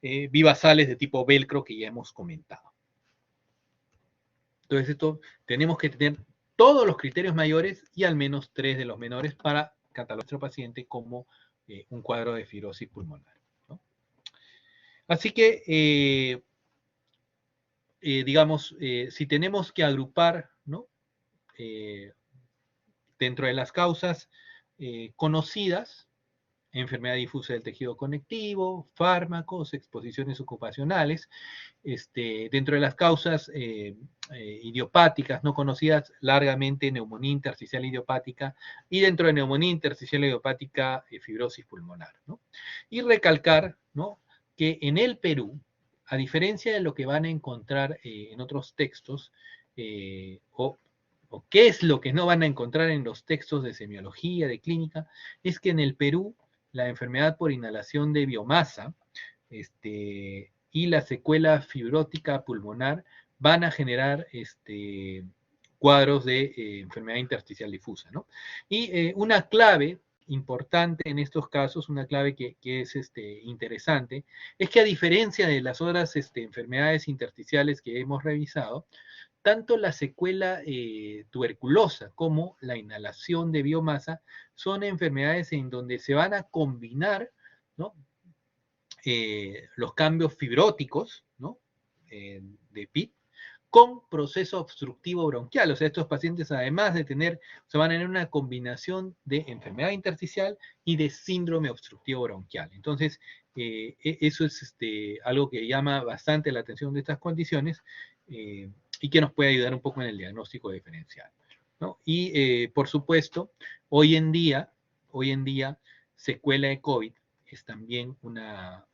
bivasales de tipo velcro que ya hemos comentado. Entonces esto tenemos que tener todos los criterios mayores y al menos 3 de los menores para catalogar a nuestro paciente como un cuadro de fibrosis pulmonar. Así que, digamos, si tenemos que agrupar, ¿no? Dentro de las causas conocidas, enfermedad difusa del tejido conectivo, fármacos, exposiciones ocupacionales, dentro de las causas idiopáticas no conocidas, largamente neumonía intersticial idiopática y dentro de neumonía intersticial idiopática, fibrosis pulmonar, ¿no? Y recalcar, ¿no? Que en el Perú, a diferencia de lo que van a encontrar en otros textos, o qué es lo que no van a encontrar en los textos de semiología, de clínica, es que en el Perú la enfermedad por inhalación de biomasa y la secuela fibrótica pulmonar van a generar cuadros de enfermedad intersticial difusa, ¿no? Y una clave importante en estos casos, una clave que es interesante, es que a diferencia de las otras enfermedades intersticiales que hemos revisado, tanto la secuela tuberculosa como la inhalación de biomasa son enfermedades en donde se van a combinar, ¿no? Los cambios fibróticos, ¿no? De PIT con proceso obstructivo bronquial. O sea, estos pacientes, además de tener, se van a tener una combinación de enfermedad intersticial y de síndrome obstructivo bronquial. Entonces, eso es algo que llama bastante la atención de estas condiciones y que nos puede ayudar un poco en el diagnóstico diferencial, ¿no? Y, por supuesto, hoy en día, secuela de COVID es también una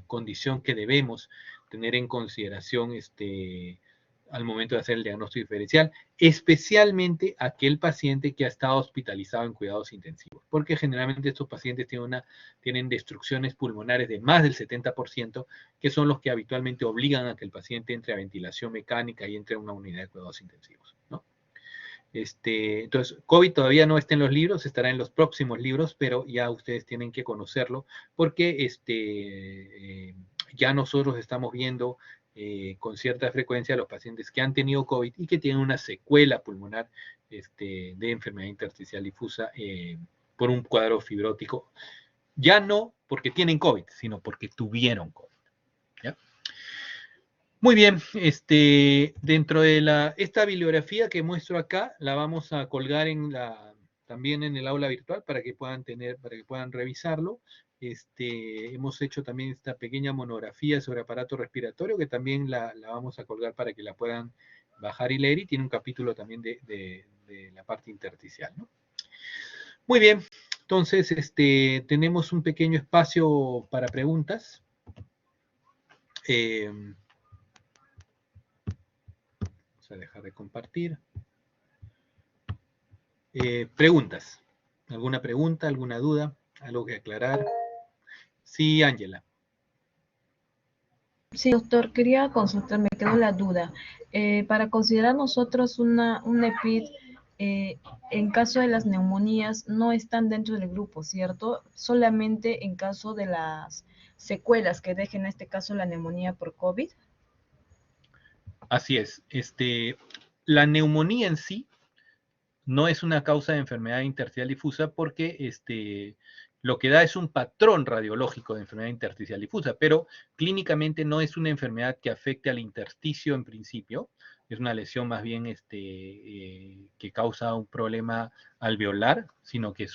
condición que debemos tener en consideración al momento de hacer el diagnóstico diferencial, especialmente aquel paciente que ha estado hospitalizado en cuidados intensivos, porque generalmente estos pacientes tienen destrucciones pulmonares de más del 70%, que son los que habitualmente obligan a que el paciente entre a ventilación mecánica y entre a una unidad de cuidados intensivos, ¿no? Entonces, COVID todavía no está en los libros, estará en los próximos libros, pero ya ustedes tienen que conocerlo, porque ya nosotros estamos viendo con cierta frecuencia a los pacientes que han tenido COVID y que tienen una secuela pulmonar de enfermedad intersticial difusa por un cuadro fibrótico. Ya no porque tienen COVID, sino porque tuvieron COVID. ¿Ya? Muy bien, dentro de esta bibliografía que muestro acá, la vamos a colgar también en el aula virtual para que puedan revisarlo. Hemos hecho también esta pequeña monografía sobre aparato respiratorio, que también la vamos a colgar para que la puedan bajar y leer, y tiene un capítulo también de la parte intersticial, ¿no? Muy bien, entonces tenemos un pequeño espacio para preguntas. Vamos a dejar de compartir. Preguntas. ¿Alguna pregunta, alguna duda? ¿Algo que aclarar? Sí, Ángela. Sí, doctor, quería consultar, me quedó la duda. Para considerar nosotros un EPID, en caso de las neumonías, no están dentro del grupo, ¿cierto? Solamente en caso de las secuelas que deje, en este caso, la neumonía por COVID. Así es. La neumonía en sí no es una causa de enfermedad intersticial difusa, porque lo que da es un patrón radiológico de enfermedad intersticial difusa, pero clínicamente no es una enfermedad que afecte al intersticio en principio. Es una lesión más bien que causa un problema alveolar, sino que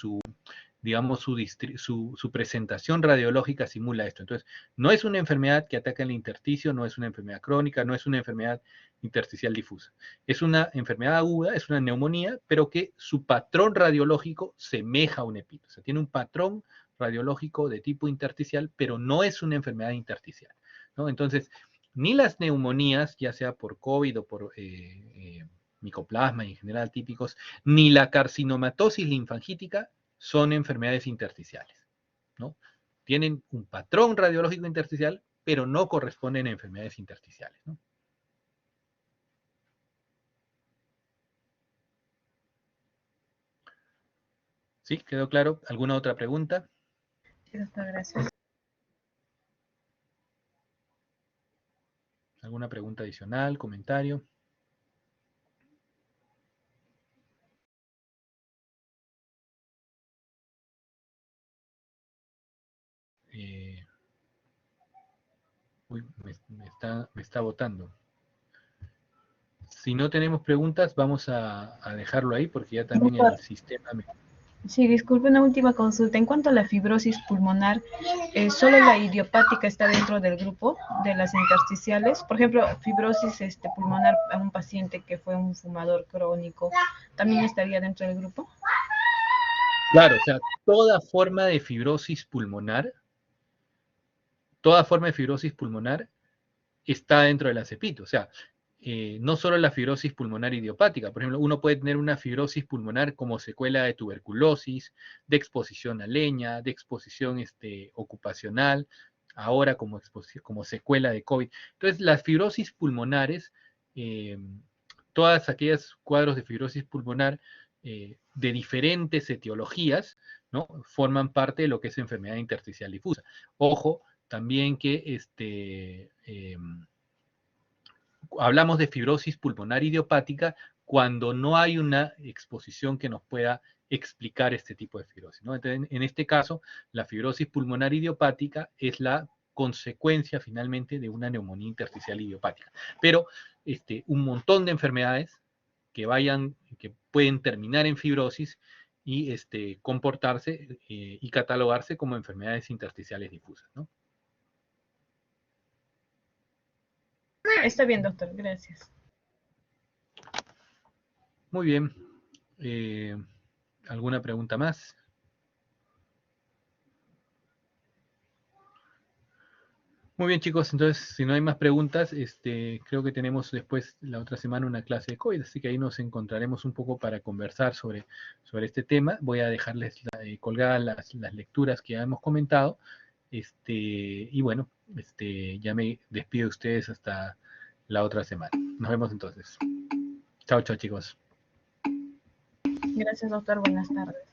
digamos, su presentación radiológica simula esto. Entonces, no es una enfermedad que ataca el intersticio, no es una enfermedad crónica, no es una enfermedad intersticial difusa. Es una enfermedad aguda, es una neumonía, pero que su patrón radiológico semeja a un EPID. O sea, tiene un patrón radiológico de tipo intersticial, pero no es una enfermedad intersticial, ¿no? Entonces, ni las neumonías, ya sea por COVID o por micoplasma en general típicos, ni la carcinomatosis linfangítica son enfermedades intersticiales, ¿no? Tienen un patrón radiológico intersticial, pero no corresponden a enfermedades intersticiales, ¿no? ¿Sí? ¿Quedó claro? ¿Alguna otra pregunta? Sí, doctor, gracias. ¿Alguna pregunta adicional, comentario? Uy, me está botando. Si no tenemos preguntas, vamos a dejarlo ahí, porque ya también el sistema Sí, disculpe, una última consulta. En cuanto a la fibrosis pulmonar, ¿solo la idiopática está dentro del grupo de las intersticiales? Por ejemplo, fibrosis pulmonar a un paciente que fue un fumador crónico, ¿también estaría dentro del grupo? Claro, o sea, toda forma de fibrosis pulmonar está dentro de la CEPIT. O sea, no solo la fibrosis pulmonar idiopática. Por ejemplo, uno puede tener una fibrosis pulmonar como secuela de tuberculosis, de exposición a leña, de exposición ocupacional, ahora como secuela de COVID. Entonces, las fibrosis pulmonares, todas aquellas cuadros de fibrosis pulmonar de diferentes etiologías, ¿no? Forman parte de lo que es enfermedad intersticial difusa. Ojo, también que hablamos de fibrosis pulmonar idiopática cuando no hay una exposición que nos pueda explicar este tipo de fibrosis, ¿no? Entonces, en este caso, la fibrosis pulmonar idiopática es la consecuencia finalmente de una neumonía intersticial idiopática. Pero un montón de enfermedades que pueden terminar en fibrosis y comportarse y catalogarse como enfermedades intersticiales difusas, ¿no? Está bien, doctor, gracias. Muy bien. ¿Alguna pregunta más? Muy bien, chicos, entonces, si no hay más preguntas, creo que tenemos después la otra semana una clase de COVID, así que ahí nos encontraremos un poco para conversar sobre este tema. Voy a dejarles colgadas las lecturas que ya hemos comentado. Y bueno, ya me despido de ustedes hasta la otra semana. Nos vemos entonces. Chao, chao, chicos. Gracias, doctor. Buenas tardes.